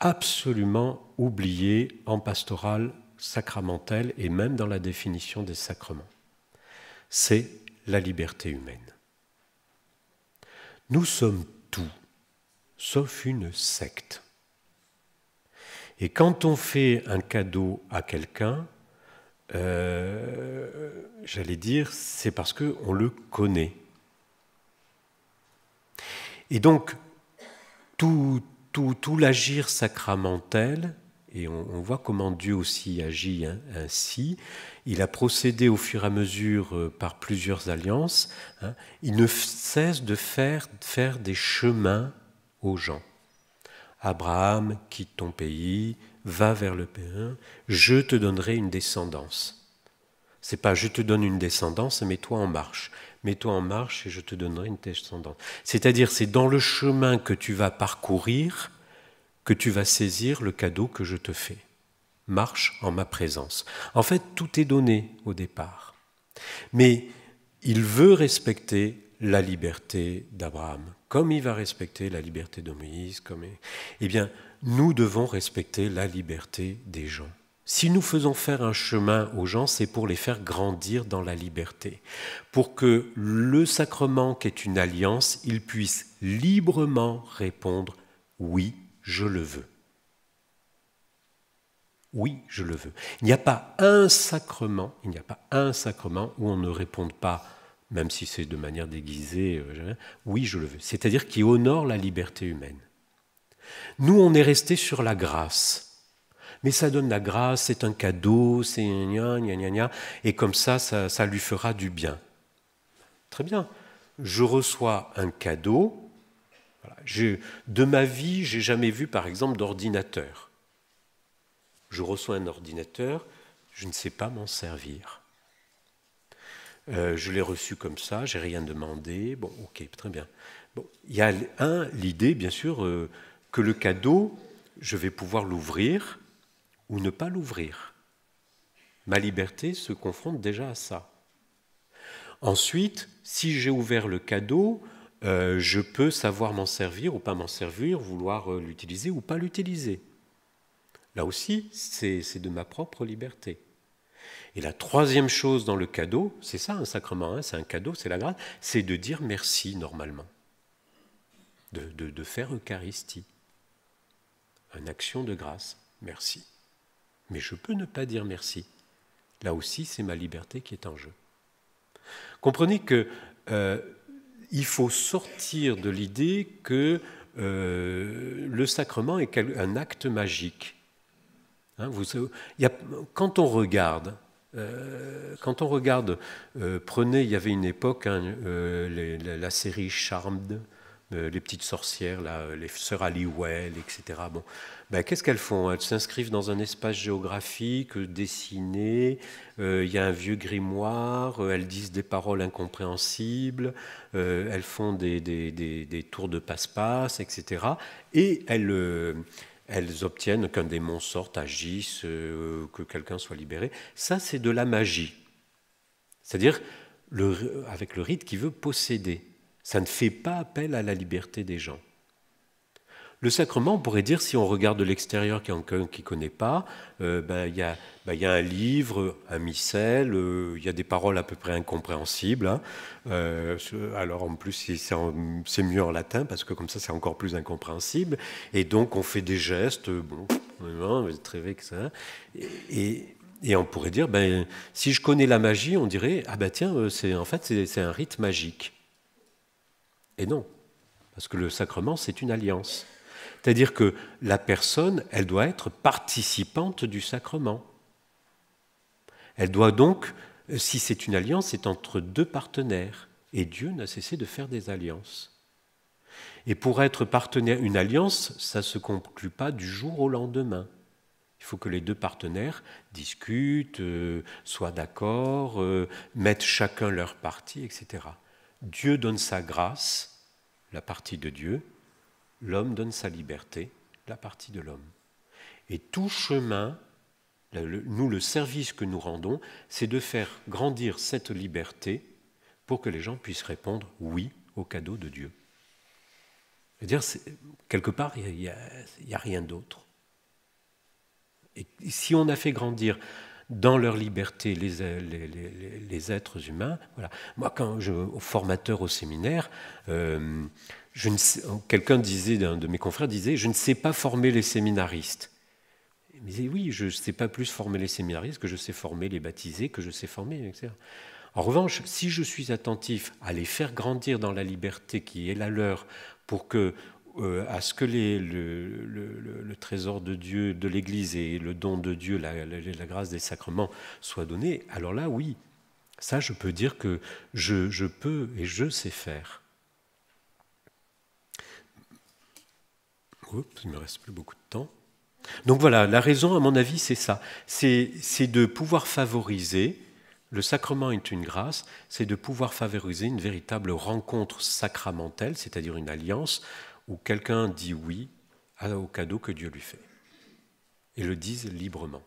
absolument oubliée en pastorale sacramentelle et même dans la définition des sacrements. C'est la liberté humaine. Nous sommes tout, sauf une secte. Et quand on fait un cadeau à quelqu'un, j'allais dire, c'est parce qu'on le connaît. Et donc, tout l'agir sacramentel, et on voit comment Dieu aussi agit ainsi, il a procédé au fur et à mesure par plusieurs alliances, il ne cesse de faire des chemins aux gens. Abraham, quitte ton pays, va vers le pays, je te donnerai une descendance. C'est pas je te donne une descendance, mets-toi en marche. Mets-toi en marche et je te donnerai une descendance. C'est-à-dire, c'est dans le chemin que tu vas parcourir que tu vas saisir le cadeau que je te fais. Marche en ma présence. En fait, tout est donné au départ. Mais il veut respecter la liberté d'Abraham, comme il va respecter la liberté de Moïse. Eh bien, nous devons respecter la liberté des gens. Si nous faisons faire un chemin aux gens, c'est pour les faire grandir dans la liberté, pour que le sacrement qui est une alliance, il puisse librement répondre « oui, je le veux ». Oui, je le veux. Il n'y a pas un sacrement où on ne réponde pas, même si c'est de manière déguisée, oui, je le veux. C'est-à-dire qui honore la liberté humaine. Nous, on est resté sur la grâce. Mais ça donne la grâce, c'est un cadeau, c'est gna gna gna gna, et comme ça lui fera du bien. Très bien. Je reçois un cadeau. Voilà. De ma vie, je n'ai jamais vu, par exemple, d'ordinateur. Je reçois un ordinateur, je ne sais pas m'en servir. Je l'ai reçu comme ça, je n'ai rien demandé. Bon, ok, très bien. Bon, il y a l'idée, bien sûr, que le cadeau, je vais pouvoir l'ouvrir ou ne pas l'ouvrir. Ma liberté se confronte déjà à ça. Ensuite, si j'ai ouvert le cadeau, je peux savoir m'en servir ou pas m'en servir, vouloir l'utiliser ou pas l'utiliser. Là aussi, c'est de ma propre liberté. Et la troisième chose dans le cadeau, c'est ça un sacrement, c'est un cadeau, c'est la grâce, c'est de dire merci normalement, de faire Eucharistie, une action de grâce, merci. Mais je peux ne pas dire merci. Là aussi, c'est ma liberté qui est en jeu. Comprenez que il faut sortir de l'idée que le sacrement est un acte magique. Hein, quand on regarde, prenez, il y avait une époque, la série Charmed, les petites sorcières, là, les sœurs Halliwell, etc. Bon, qu'est-ce qu'elles font? Elles s'inscrivent dans un espace géographique dessiné, il y a un vieux grimoire, elles disent des paroles incompréhensibles, elles font des tours de passe-passe, etc. Et elles obtiennent qu'un démon sorte, agisse, que quelqu'un soit libéré. Ça, c'est de la magie. C'est-à-dire avec le rite qui veut posséder. Ça ne fait pas appel à la liberté des gens. Le sacrement, on pourrait dire, si on regarde de l'extérieur quelqu'un qui ne connaît pas, y a un livre, un missel, il y a des paroles à peu près incompréhensibles. Hein. Alors en plus, c'est mieux en latin, parce que comme ça, c'est encore plus incompréhensible. Et donc, on fait des gestes, très vexants. Et on pourrait dire, si je connais la magie, on dirait, tiens, c'est un rite magique. Et non, parce que le sacrement, c'est une alliance. C'est-à-dire que la personne, elle doit être participante du sacrement. Elle doit donc, si c'est une alliance, c'est entre deux partenaires. Et Dieu n'a cessé de faire des alliances. Et pour être partenaire, une alliance, ça ne se conclut pas du jour au lendemain. Il faut que les deux partenaires discutent, soient d'accord, mettent chacun leur partie, etc. Dieu donne sa grâce, la partie de Dieu, l'homme donne sa liberté, la partie de l'homme. Et tout chemin, nous, le service que nous rendons, c'est de faire grandir cette liberté pour que les gens puissent répondre oui au cadeau de Dieu. C'est-à-dire, quelque part, il n'y a rien d'autre. Et si on a fait grandir dans leur liberté les êtres humains, voilà. Moi, quand formateur au séminaire, quelqu'un disait, un de mes confrères disait, je ne sais pas former les séminaristes. Il disait, oui, je ne sais pas plus former les séminaristes que je sais former les baptisés, que je sais former, etc. En revanche, si je suis attentif à les faire grandir dans la liberté qui est la leur, pour que à ce que le trésor de Dieu, de l'Église et le don de Dieu, la grâce des sacrements soient donnés, alors là, oui, ça je peux dire que je peux et je sais faire. Oups, il ne me reste plus beaucoup de temps. Donc voilà, la raison, à mon avis, c'est ça. C'est de pouvoir favoriser, le sacrement est une grâce, c'est de pouvoir favoriser une véritable rencontre sacramentelle, c'est-à-dire une alliance, où quelqu'un dit oui au cadeau que Dieu lui fait, et le disent librement.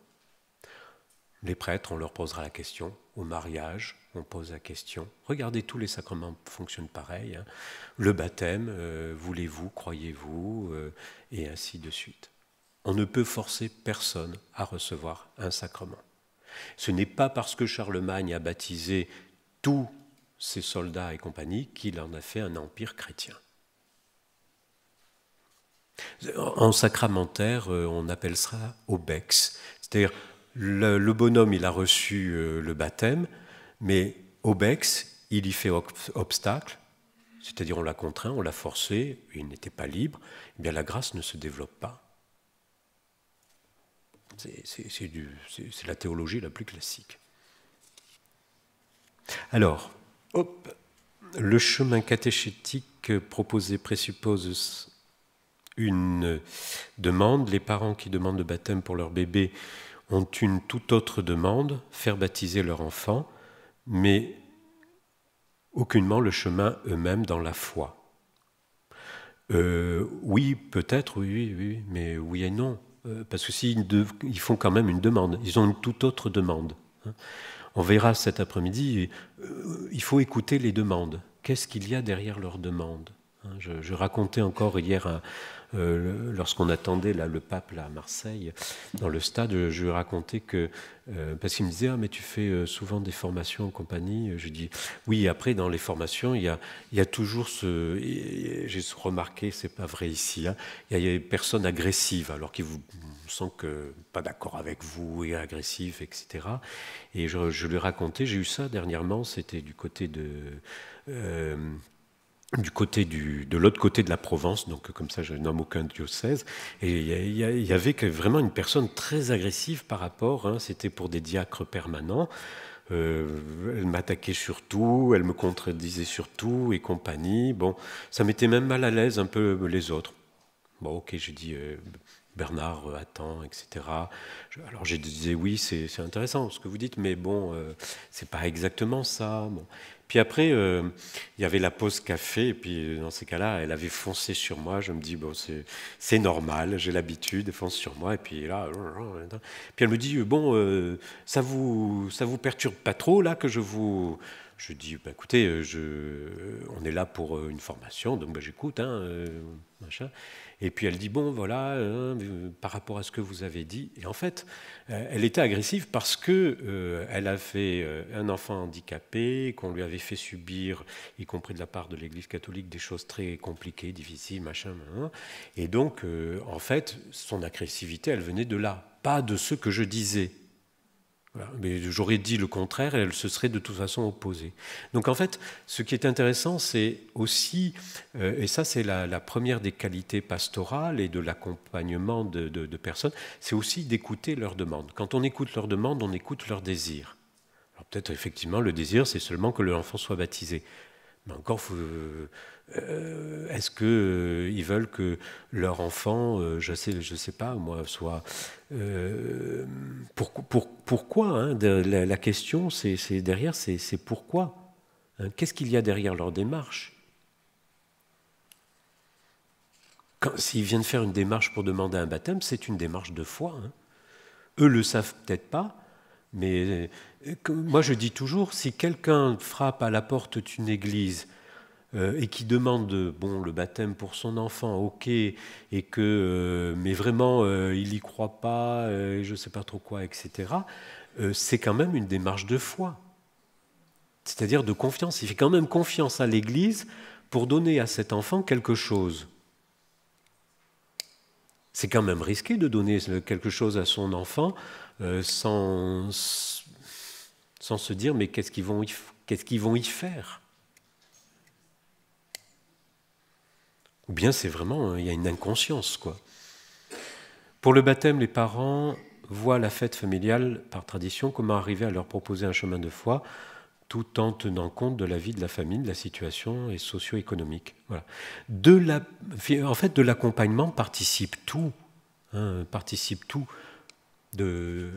Les prêtres, on leur posera la question. Au mariage, on pose la question. Regardez, tous les sacrements fonctionnent pareil. Hein. Le baptême, voulez-vous, croyez-vous, et ainsi de suite. On ne peut forcer personne à recevoir un sacrement. Ce n'est pas parce que Charlemagne a baptisé tous ses soldats et compagnie qu'il en a fait un empire chrétien. En sacramentaire, on appelle ça obex, c'est-à-dire le bonhomme, il a reçu le baptême, mais obex, il y fait obstacle, c'est-à-dire on l'a contraint, on l'a forcé, il n'était pas libre, eh bien la grâce ne se développe pas. C'est la théologie la plus classique. Alors, le chemin catéchétique proposé présuppose une demande. Les parents qui demandent le baptême pour leur bébé ont une toute autre demande, faire baptiser leur enfant, mais aucunement le chemin eux-mêmes dans la foi. Oui, peut-être, oui, mais oui et non. Parce que ils font quand même une demande, ils ont une toute autre demande. On verra cet après-midi, il faut écouter les demandes. Qu'est-ce qu'il y a derrière leurs demandes ? Je racontais encore hier, lorsqu'on attendait le pape là, à Marseille, dans le stade, je lui racontais que, parce qu'il me disait, mais tu fais souvent des formations en compagnie. Je dis, oui, après dans les formations, il y a toujours j'ai remarqué, c'est pas vrai ici, hein, il y a des personnes agressives, alors qui vous sont pas d'accord avec vous et agressives, etc. Et je lui racontais, j'ai eu ça dernièrement, c'était du côté de l'autre côté de la Provence, donc comme ça je nomme aucun diocèse, et il y avait vraiment une personne très agressive par rapport, c'était pour des diacres permanents, elle m'attaquait sur tout, elle me contredisait sur tout et compagnie, bon, ça mettait même mal à l'aise un peu les autres. Bon, ok, j'ai dit, Bernard, attends, etc. Alors j'ai dit, oui, c'est intéressant ce que vous dites, mais bon, c'est pas exactement ça, bon. Puis après, il y avait la pause café, et puis dans ces cas-là, elle avait foncé sur moi. Je me dis, bon, c'est normal, j'ai l'habitude, elle fonce sur moi, et puis là, puis elle me dit, bon, ça vous perturbe pas trop, là, que je vous... Je dis, bah, écoutez, on est là pour une formation, donc bah, j'écoute, machin. Et puis elle dit, bon, voilà, par rapport à ce que vous avez dit. Et en fait, elle était agressive parce que elle avait un enfant handicapé, qu'on lui avait fait subir, y compris de la part de l'Église catholique, des choses très compliquées, difficiles, machin. Et donc, en fait, son agressivité, elle venait de là, pas de ce que je disais. Voilà. Mais j'aurais dit le contraire, elle se serait de toute façon opposée. Donc en fait, ce qui est intéressant, c'est aussi, et ça c'est la première des qualités pastorales et de l'accompagnement de personnes, c'est aussi d'écouter leurs demandes. Quand on écoute leurs demandes, on écoute leurs désirs. Alors peut-être effectivement le désir, c'est seulement que l'enfant soit baptisé. Mais encore, est-ce qu'ils veulent que leur enfant, je sais pas, moi, soit... pourquoi hein, la question, derrière, c'est pourquoi hein, qu'est-ce qu'il y a derrière leur démarche? S'ils viennent faire une démarche pour demander un baptême, c'est une démarche de foi. Hein. Eux le savent peut-être pas, mais moi je dis toujours, si quelqu'un frappe à la porte d'une église et qui demande le baptême pour son enfant, ok, et que mais vraiment il n'y croit pas, je ne sais pas trop quoi, etc., c'est quand même une démarche de foi, c'est-à-dire de confiance. Il fait quand même confiance à l'église pour donner à cet enfant quelque chose. C'est quand même risqué de donner quelque chose à son enfant sans se dire mais qu'est-ce qu'ils vont y faire? Ou bien c'est vraiment, il y a une inconscience, quoi. Pour le baptême, les parents voient la fête familiale par tradition, comment arriver à leur proposer un chemin de foi tout en tenant compte de la vie de la famille, de la situation et socio-économique. Voilà. En fait, de l'accompagnement participe tout. Participe tout de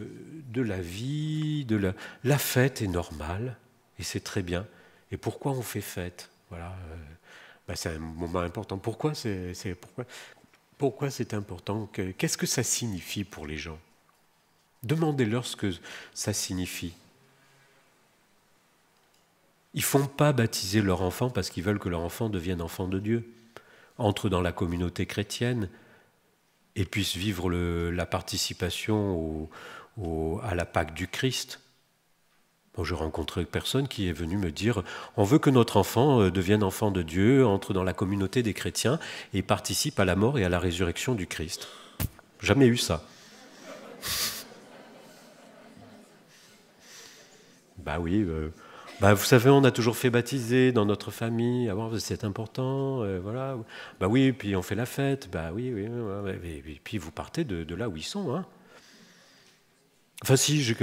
la vie, la fête est normale et c'est très bien. Et pourquoi on fait fête? Voilà, c'est un moment important. Pourquoi c'est important? Qu'est-ce que ça signifie pour les gens? Demandez-leur ce que ça signifie. Ils ne font pas baptiser leur enfant parce qu'ils veulent que leur enfant devienne enfant de Dieu, entre dans la communauté chrétienne, et puisse vivre la participation à la Pâque du Christ. Bon, j'ai rencontré personne qui est venu me dire « On veut que notre enfant devienne enfant de Dieu, entre dans la communauté des chrétiens et participe à la mort et à la résurrection du Christ. » Jamais eu ça. Bah oui, vous savez, on a toujours fait baptiser dans notre famille. Ah bon, c'est important, voilà. Bah oui, puis on fait la fête. Bah oui. Et puis vous partez de là où ils sont. Hein. Enfin si, j'ai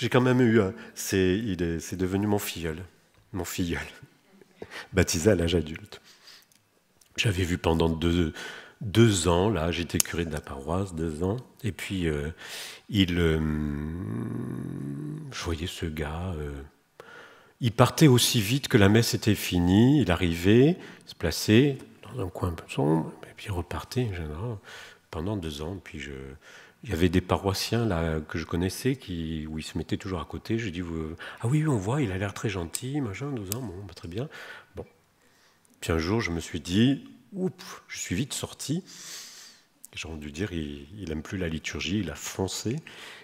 quand même eu. C'est devenu mon filleul, baptisé à l'âge adulte. J'avais vu pendant deux ans. Là, j'étais curé de la paroisse 2 ans. Et puis je voyais ce gars. Il partait aussi vite que la messe était finie, il arrivait, il se plaçait dans un coin un peu sombre, et puis il repartait pendant 2 ans. Puis il y avait des paroissiens là, que je connaissais où ils se mettaient toujours à côté. Je dis ah oui, on voit, il a l'air très gentil, machin, 2 ans, bon, très bien. Bon. Puis un jour, je me suis dit, je suis vite sorti. J'ai entendu dire, il n'aime plus la liturgie, il a foncé.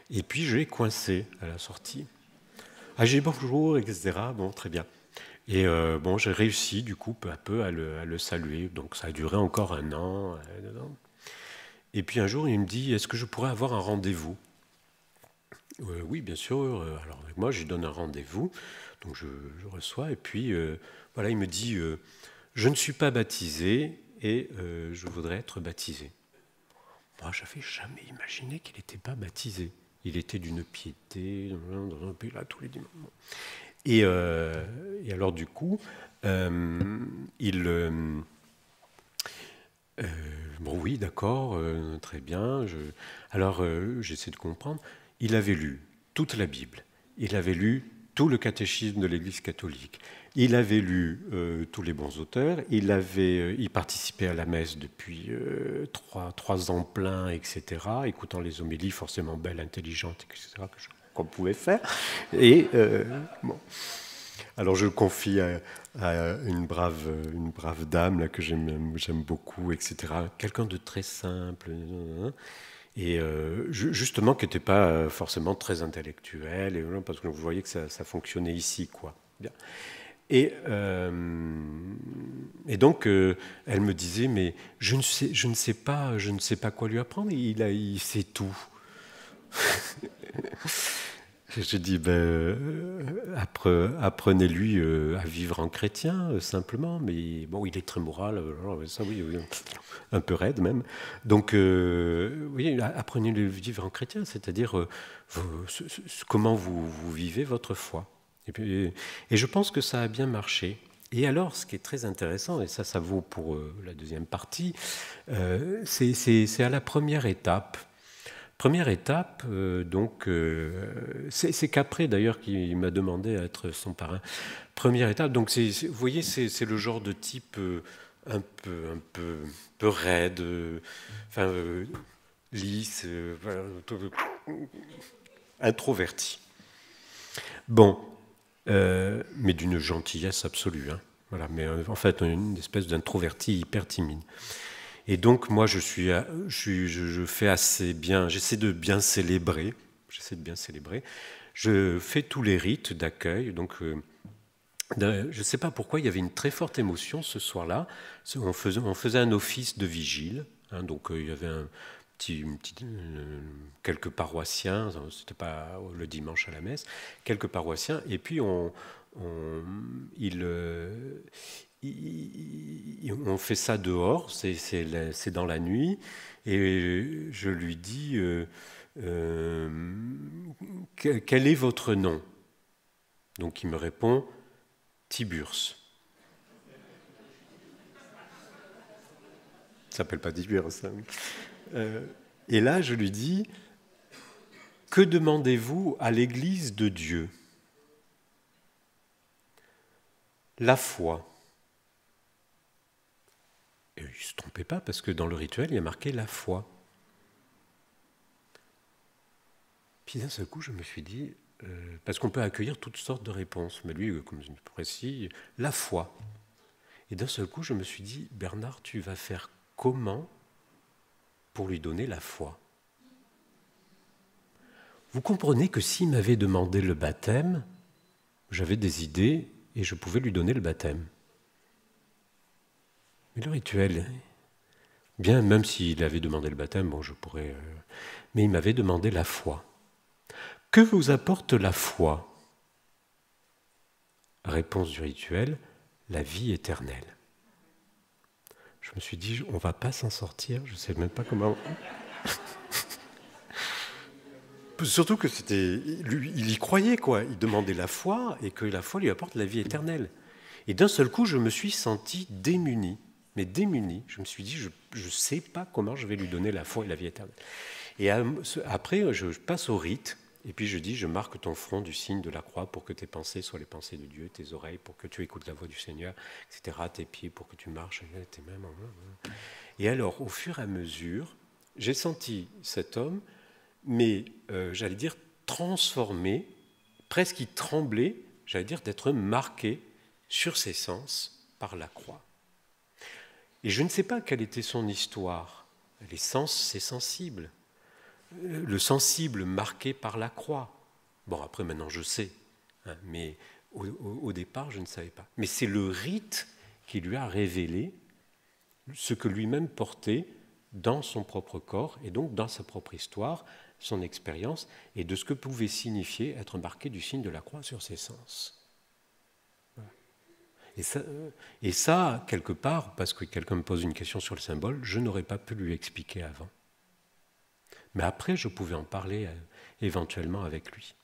Et puis je l'ai coincé à la sortie. Ah, j'ai dit bonjour, etc. Bon, très bien. Et j'ai réussi, du coup, peu à peu, à le saluer. Donc, ça a duré encore 1 an, 2 ans. Et puis, un jour, il me dit, est-ce que je pourrais avoir un rendez-vous? Oui, bien sûr. Alors, avec moi, je lui donne un rendez-vous. Donc, je reçois. Et puis, voilà, il me dit, je ne suis pas baptisé et je voudrais être baptisé. Moi, je n'avais jamais imaginé qu'il n'était pas baptisé. Il était d'une piété, dans un pays là, tous les dimanches. Et alors, du coup, oui, d'accord, très bien. Alors, j'essaie de comprendre. Il avait lu toute la Bible. Il avait lu tout le catéchisme de l'Église catholique. Il avait lu tous les bons auteurs. Il participait à la messe depuis 3 ans pleins, etc., écoutant les homélies forcément belles, intelligentes, etc., qu'on pouvait faire. Et bon. Alors je le confie à une brave dame là, que j'aime beaucoup, etc. Quelqu'un de très simple. Et justement qui n'était pas forcément très intellectuel, parce que vous voyez que ça fonctionnait ici, quoi. Bien. Et donc elle me disait, mais je ne sais pas quoi lui apprendre. Il sait tout. Je dis, apprenez-lui à vivre en chrétien, simplement. Mais bon, il est très moral, ça oui, un peu raide même. Donc, oui, apprenez-lui à vivre en chrétien, c'est-à-dire comment vous vivez votre foi. Et je pense que ça a bien marché. Et alors, ce qui est très intéressant, et ça vaut pour la deuxième partie, c'est à la première étape. Première étape, c'est Capré d'ailleurs qui m'a demandé à être son parrain. Première étape, donc vous voyez, c'est le genre de type un peu raide, lisse, introverti. Bon, mais d'une gentillesse absolue. Hein. Voilà, mais en fait, une espèce d'introverti hyper timide. Et donc, moi, je fais assez bien, j'essaie de bien célébrer. Je fais tous les rites d'accueil. Donc, je ne sais pas pourquoi, il y avait une très forte émotion ce soir-là. On faisait un office de vigile. Hein, donc, il y avait quelques paroissiens, c'était pas le dimanche à la messe, quelques paroissiens, et puis on fait ça dehors, c'est dans la nuit, et je lui dis quel est votre nom? Donc il me répond Tiburce. Ça s'appelle pas Tiburce. Et là, je lui dis, que demandez-vous à l'Église de Dieu? La foi. Et il ne se trompait pas, parce que dans le rituel, il y a marqué la foi. Puis d'un seul coup, je me suis dit, parce qu'on peut accueillir toutes sortes de réponses, mais lui, comme je me précise, la foi. Et d'un seul coup, je me suis dit, Bernard, tu vas faire comment pour lui donner la foi? Vous comprenez que s'il m'avait demandé le baptême, j'avais des idées et je pouvais lui donner le baptême. Mais le rituel, bien, même s'il avait demandé le baptême, bon, je pourrais... mais il m'avait demandé la foi. Que vous apporte la foi? Réponse du rituel, la vie éternelle. Je me suis dit, on ne va pas s'en sortir, je ne sais même pas comment... Surtout que il y croyait, quoi. Il demandait la foi et que la foi lui apporte la vie éternelle. Et d'un seul coup, je me suis senti démuni. Mais démuni. Je me suis dit, je ne sais pas comment je vais lui donner la foi et la vie éternelle. Et après, je passe au rite. Et puis je dis, je marque ton front du signe de la croix pour que tes pensées soient les pensées de Dieu, tes oreilles pour que tu écoutes la voix du Seigneur, etc. Tes pieds pour que tu marches, tes mains. Et alors, au fur et à mesure, j'ai senti cet homme, mais j'allais dire transformé, presque il tremblait, j'allais dire d'être marqué sur ses sens par la croix. Et je ne sais pas quelle était son histoire. Les sens, c'est sensible. Le sensible marqué par la croix. Bon, après, maintenant, je sais. Hein, mais au départ, je ne savais pas. Mais c'est le rite qui lui a révélé ce que lui-même portait dans son propre corps et donc dans sa propre histoire, son expérience et de ce que pouvait signifier être marqué du signe de la croix sur ses sens. Voilà. Et ça, quelque part, parce que quelqu'un me pose une question sur le symbole, je n'aurais pas pu lui expliquer avant. Mais après, je pouvais en parler éventuellement avec lui.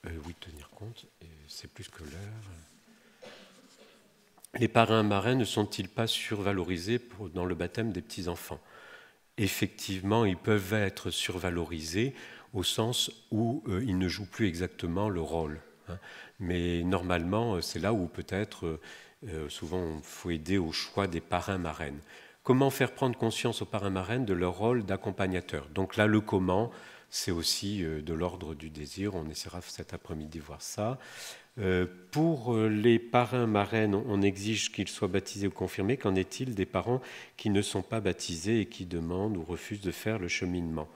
Oui, tenir compte, c'est plus que l'heure. Les parrains marraines ne sont-ils pas survalorisés dans le baptême des petits-enfants? Effectivement, ils peuvent être survalorisés au sens où ils ne jouent plus exactement le rôle. Hein. Mais normalement, c'est là où peut-être, souvent, il faut aider au choix des parrains-marraines. Comment faire prendre conscience aux parrains-marraines de leur rôle d'accompagnateur? Donc là, le comment, c'est aussi de l'ordre du désir. On essaiera cet après-midi de voir ça. Pour les parrains-marraines, on exige qu'ils soient baptisés ou confirmés. Qu'en est-il des parents qui ne sont pas baptisés et qui demandent ou refusent de faire le cheminement?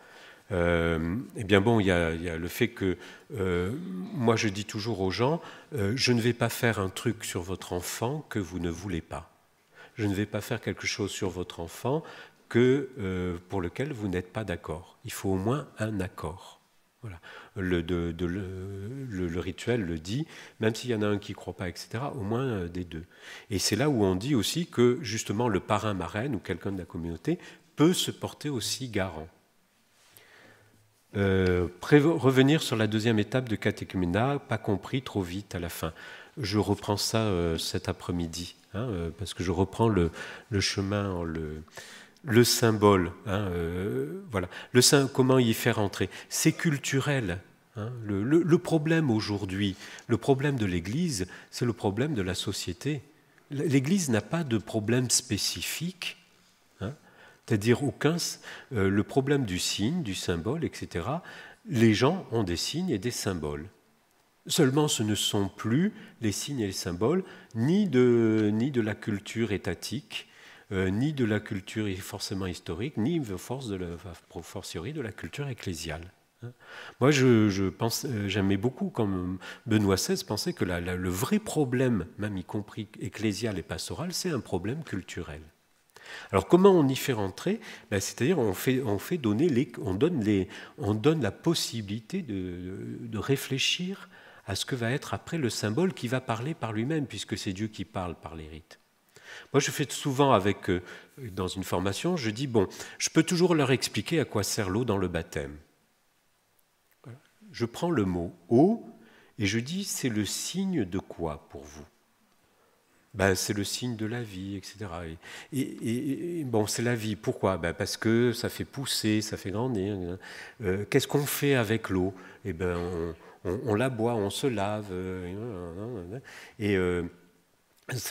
Eh bien bon, il y a le fait que moi je dis toujours aux gens, je ne vais pas faire un truc sur votre enfant que vous ne voulez pas. Je ne vais pas faire quelque chose sur votre enfant pour lequel vous n'êtes pas d'accord. Il faut au moins un accord. Voilà. Le rituel le dit, même s'il y en a un qui ne croit pas, etc., au moins des deux. Et c'est là où on dit aussi que justement le parrain-marraine ou quelqu'un de la communauté peut se porter aussi garant. Revenir sur la deuxième étape de catéchuménat, pas compris trop vite à la fin. je reprends ça cet après-midi, hein, parce que je reprends le chemin, le symbole. Hein, voilà. Comment y faire entrer? C'est culturel. Hein. Le problème aujourd'hui, le problème de l'Église, c'est le problème de la société. L'Église n'a pas de problème spécifique, hein, c'est-à-dire le problème du signe, du symbole, etc. Les gens ont des signes et des symboles. Seulement, ce ne sont plus les signes et les symboles ni de la culture étatique, ni de la culture forcément historique, ni fortiori de la culture ecclésiale. Moi, j'aimais beaucoup, comme Benoît XVI pensait que le vrai problème, même y compris ecclésial et pastoral, c'est un problème culturel. Alors, comment on y fait rentrer? C'est-à-dire, on donne la possibilité de réfléchir à ce que va être après le symbole qui va parler par lui-même, puisque c'est Dieu qui parle par les rites. Moi, je fais souvent dans une formation, je dis, je peux toujours leur expliquer à quoi sert l'eau dans le baptême. Je prends le mot « eau » et je dis « c'est le signe de quoi pour vous ?» C'est le signe de la vie, etc. Et c'est la vie. Pourquoi? Parce que ça fait pousser, ça fait grandir. Qu'est-ce qu'on fait avec l'eau? On la boit, on se lave.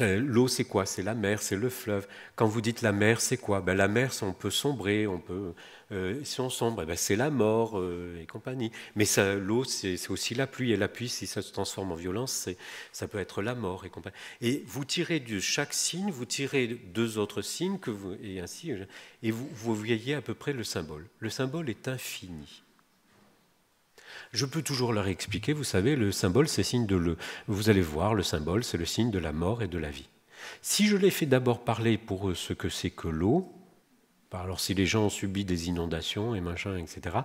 L'eau, c'est quoi? C'est la mer, c'est le fleuve. Quand vous dites la mer, c'est quoi? La mer, on peut sombrer, si on sombre, c'est la mort et compagnie. Mais l'eau, c'est aussi la pluie. Et la pluie, si ça se transforme en violence, ça peut être la mort et compagnie. Et vous tirez de chaque signe, vous tirez 2 autres signes, et ainsi, et vous voyez à peu près le symbole. Le symbole est infini. Je peux toujours leur expliquer, vous savez, le symbole, c'est signe vous allez voir, le symbole, c'est le signe de la mort et de la vie. Si je les fais d'abord parler pour eux ce que c'est que l'eau, alors si les gens ont subi des inondations et machin, etc.,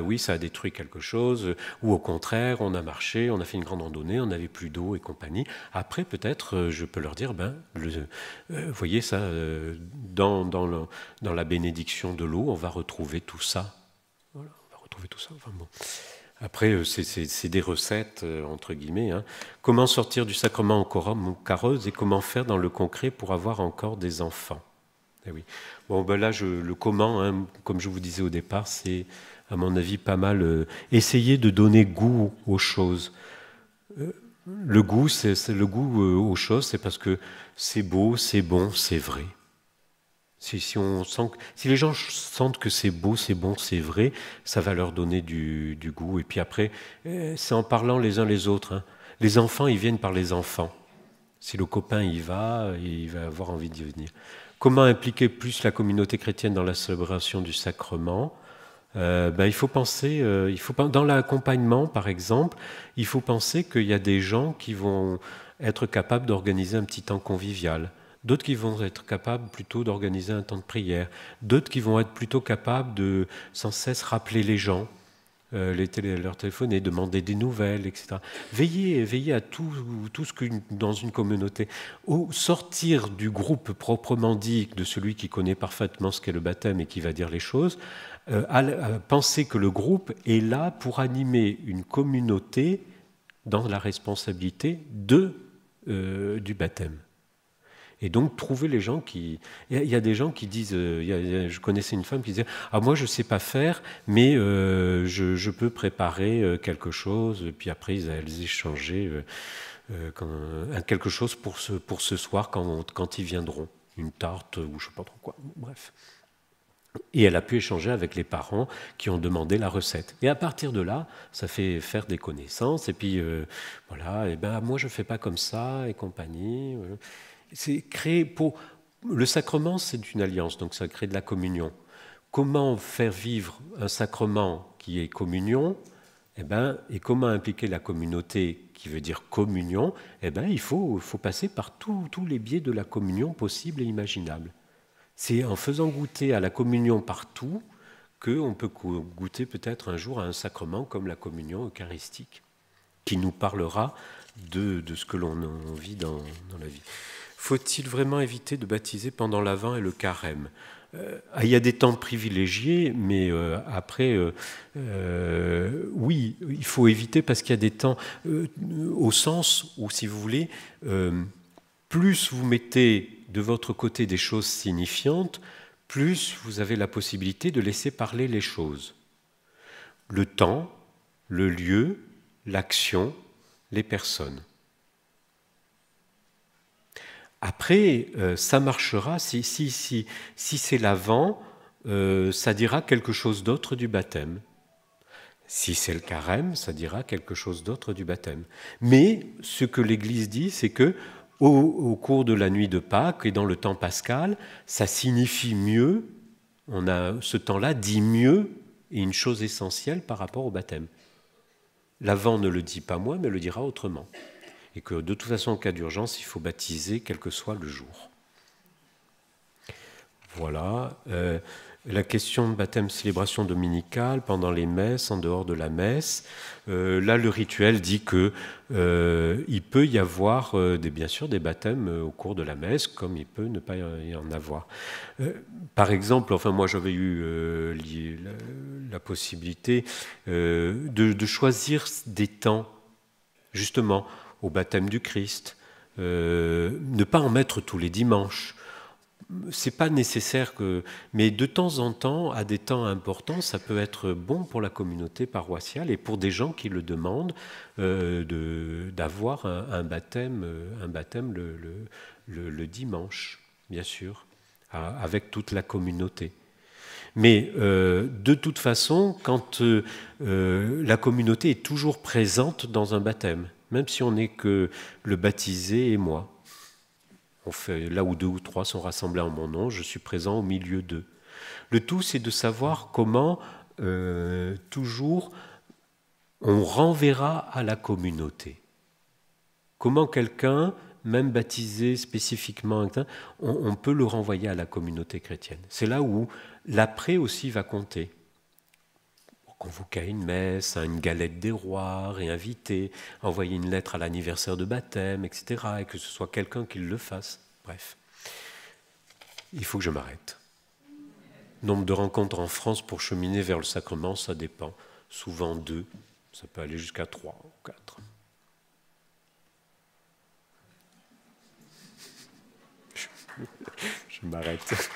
oui, ça a détruit quelque chose, ou au contraire, on a marché, on a fait une grande randonnée, on n'avait plus d'eau et compagnie. Après, peut-être, je peux leur dire, vous voyez ça, dans la bénédiction de l'eau, on va retrouver tout ça. Voilà, on va retrouver tout ça. Enfin, bon. Après, c'est des recettes, entre guillemets. Hein. Comment sortir du sacrement en carreuse et comment faire dans le concret pour avoir encore des enfants? Eh oui. Là, le comment, hein, comme je vous disais au départ, c'est, à mon avis, pas mal essayer de donner goût aux choses. Le goût, c'est le goût aux choses, c'est parce que c'est beau, c'est bon, c'est vrai. Si les gens sentent que c'est beau, c'est bon, c'est vrai, ça va leur donner du goût. Et puis après, c'est en parlant les uns les autres. Hein. Les enfants, ils viennent par les enfants. Si le copain y va, il va avoir envie d'y venir. Comment impliquer plus la communauté chrétienne dans la célébration du sacrement? Il faut penser, dans l'accompagnement, par exemple, il faut penser qu'il y a des gens qui vont être capables d'organiser un petit temps convivial. D'autres qui vont être capables plutôt d'organiser un temps de prière, d'autres qui vont être plutôt capables de sans cesse rappeler les gens, leur téléphoner, demander des nouvelles, etc. Veillez à tout ce que dans une communauté. Sortir du groupe proprement dit, de celui qui connaît parfaitement ce qu'est le baptême et qui va dire les choses, à penser que le groupe est là pour animer une communauté dans la responsabilité du baptême. Et donc, trouver les gens qui... Il y a des gens qui disent... je connaissais une femme qui disait « Ah, moi, je ne sais pas faire, mais je peux préparer quelque chose. » Puis après, elles échangeaient quelque chose pour ce soir quand ils viendront. Une tarte ou je ne sais pas trop quoi. Bref. Et elle a pu échanger avec les parents qui ont demandé la recette. Et à partir de là, ça fait faire des connaissances. Et puis, voilà, moi, je ne fais pas comme ça et compagnie. C'est créer le sacrement, c'est une alliance, donc ça crée de la communion. Comment faire vivre un sacrement qui est communion? Et comment impliquer la communauté qui veut dire communion? Il faut passer par tous les biais de la communion possibles et imaginables. C'est en faisant goûter à la communion partout qu'on peut goûter peut-être un jour à un sacrement comme la communion eucharistique, qui nous parlera de ce que l'on vit dans la vie. Il faut-il vraiment éviter de baptiser pendant l'Avent et le Carême? Il y a des temps privilégiés, mais après, oui, il faut éviter parce qu'il y a des temps, au sens où, si vous voulez, plus vous mettez de votre côté des choses signifiantes, plus vous avez la possibilité de laisser parler les choses. Le temps, le lieu, l'action, les personnes. Après, ça marchera, si c'est l'Avent, ça dira quelque chose d'autre du baptême. Si c'est le Carême, ça dira quelque chose d'autre du baptême. Mais ce que l'Église dit, c'est que au cours de la nuit de Pâques et dans le temps pascal, ça signifie mieux, ce temps-là dit mieux et une chose essentielle par rapport au baptême. L'Avent ne le dit pas moins, mais le dira autrement. Et que de toute façon, en cas d'urgence, il faut baptiser quel que soit le jour. Voilà. La question de baptême, célébration dominicale, pendant les messes, en dehors de la messe. Là, le rituel dit que il peut y avoir, bien sûr, des baptêmes au cours de la messe, comme il peut ne pas y en avoir. Par exemple, enfin, moi, j'avais eu la possibilité de choisir des temps, justement, au baptême du Christ, ne pas en mettre tous les dimanches. C'est pas nécessaire mais de temps en temps, à des temps importants, ça peut être bon pour la communauté paroissiale et pour des gens qui le demandent d'avoir un baptême le dimanche, bien sûr, avec toute la communauté. Mais de toute façon, quand la communauté est toujours présente dans un baptême, même si on n'est que le baptisé et moi. On fait, là où 2 ou 3 sont rassemblés en mon nom, je suis présent au milieu d'eux. Le tout, c'est de savoir comment toujours on renverra à la communauté. Comment quelqu'un, même baptisé spécifiquement, on peut le renvoyer à la communauté chrétienne. C'est là où l'après aussi va compter. Convoquer à une messe, à une galette des rois, réinviter, envoyer une lettre à l'anniversaire de baptême, etc. Et que ce soit quelqu'un qui le fasse. Bref, il faut que je m'arrête. Nombre de rencontres en France pour cheminer vers le sacrement, ça dépend. Souvent 2, ça peut aller jusqu'à 3 ou 4. Je m'arrête.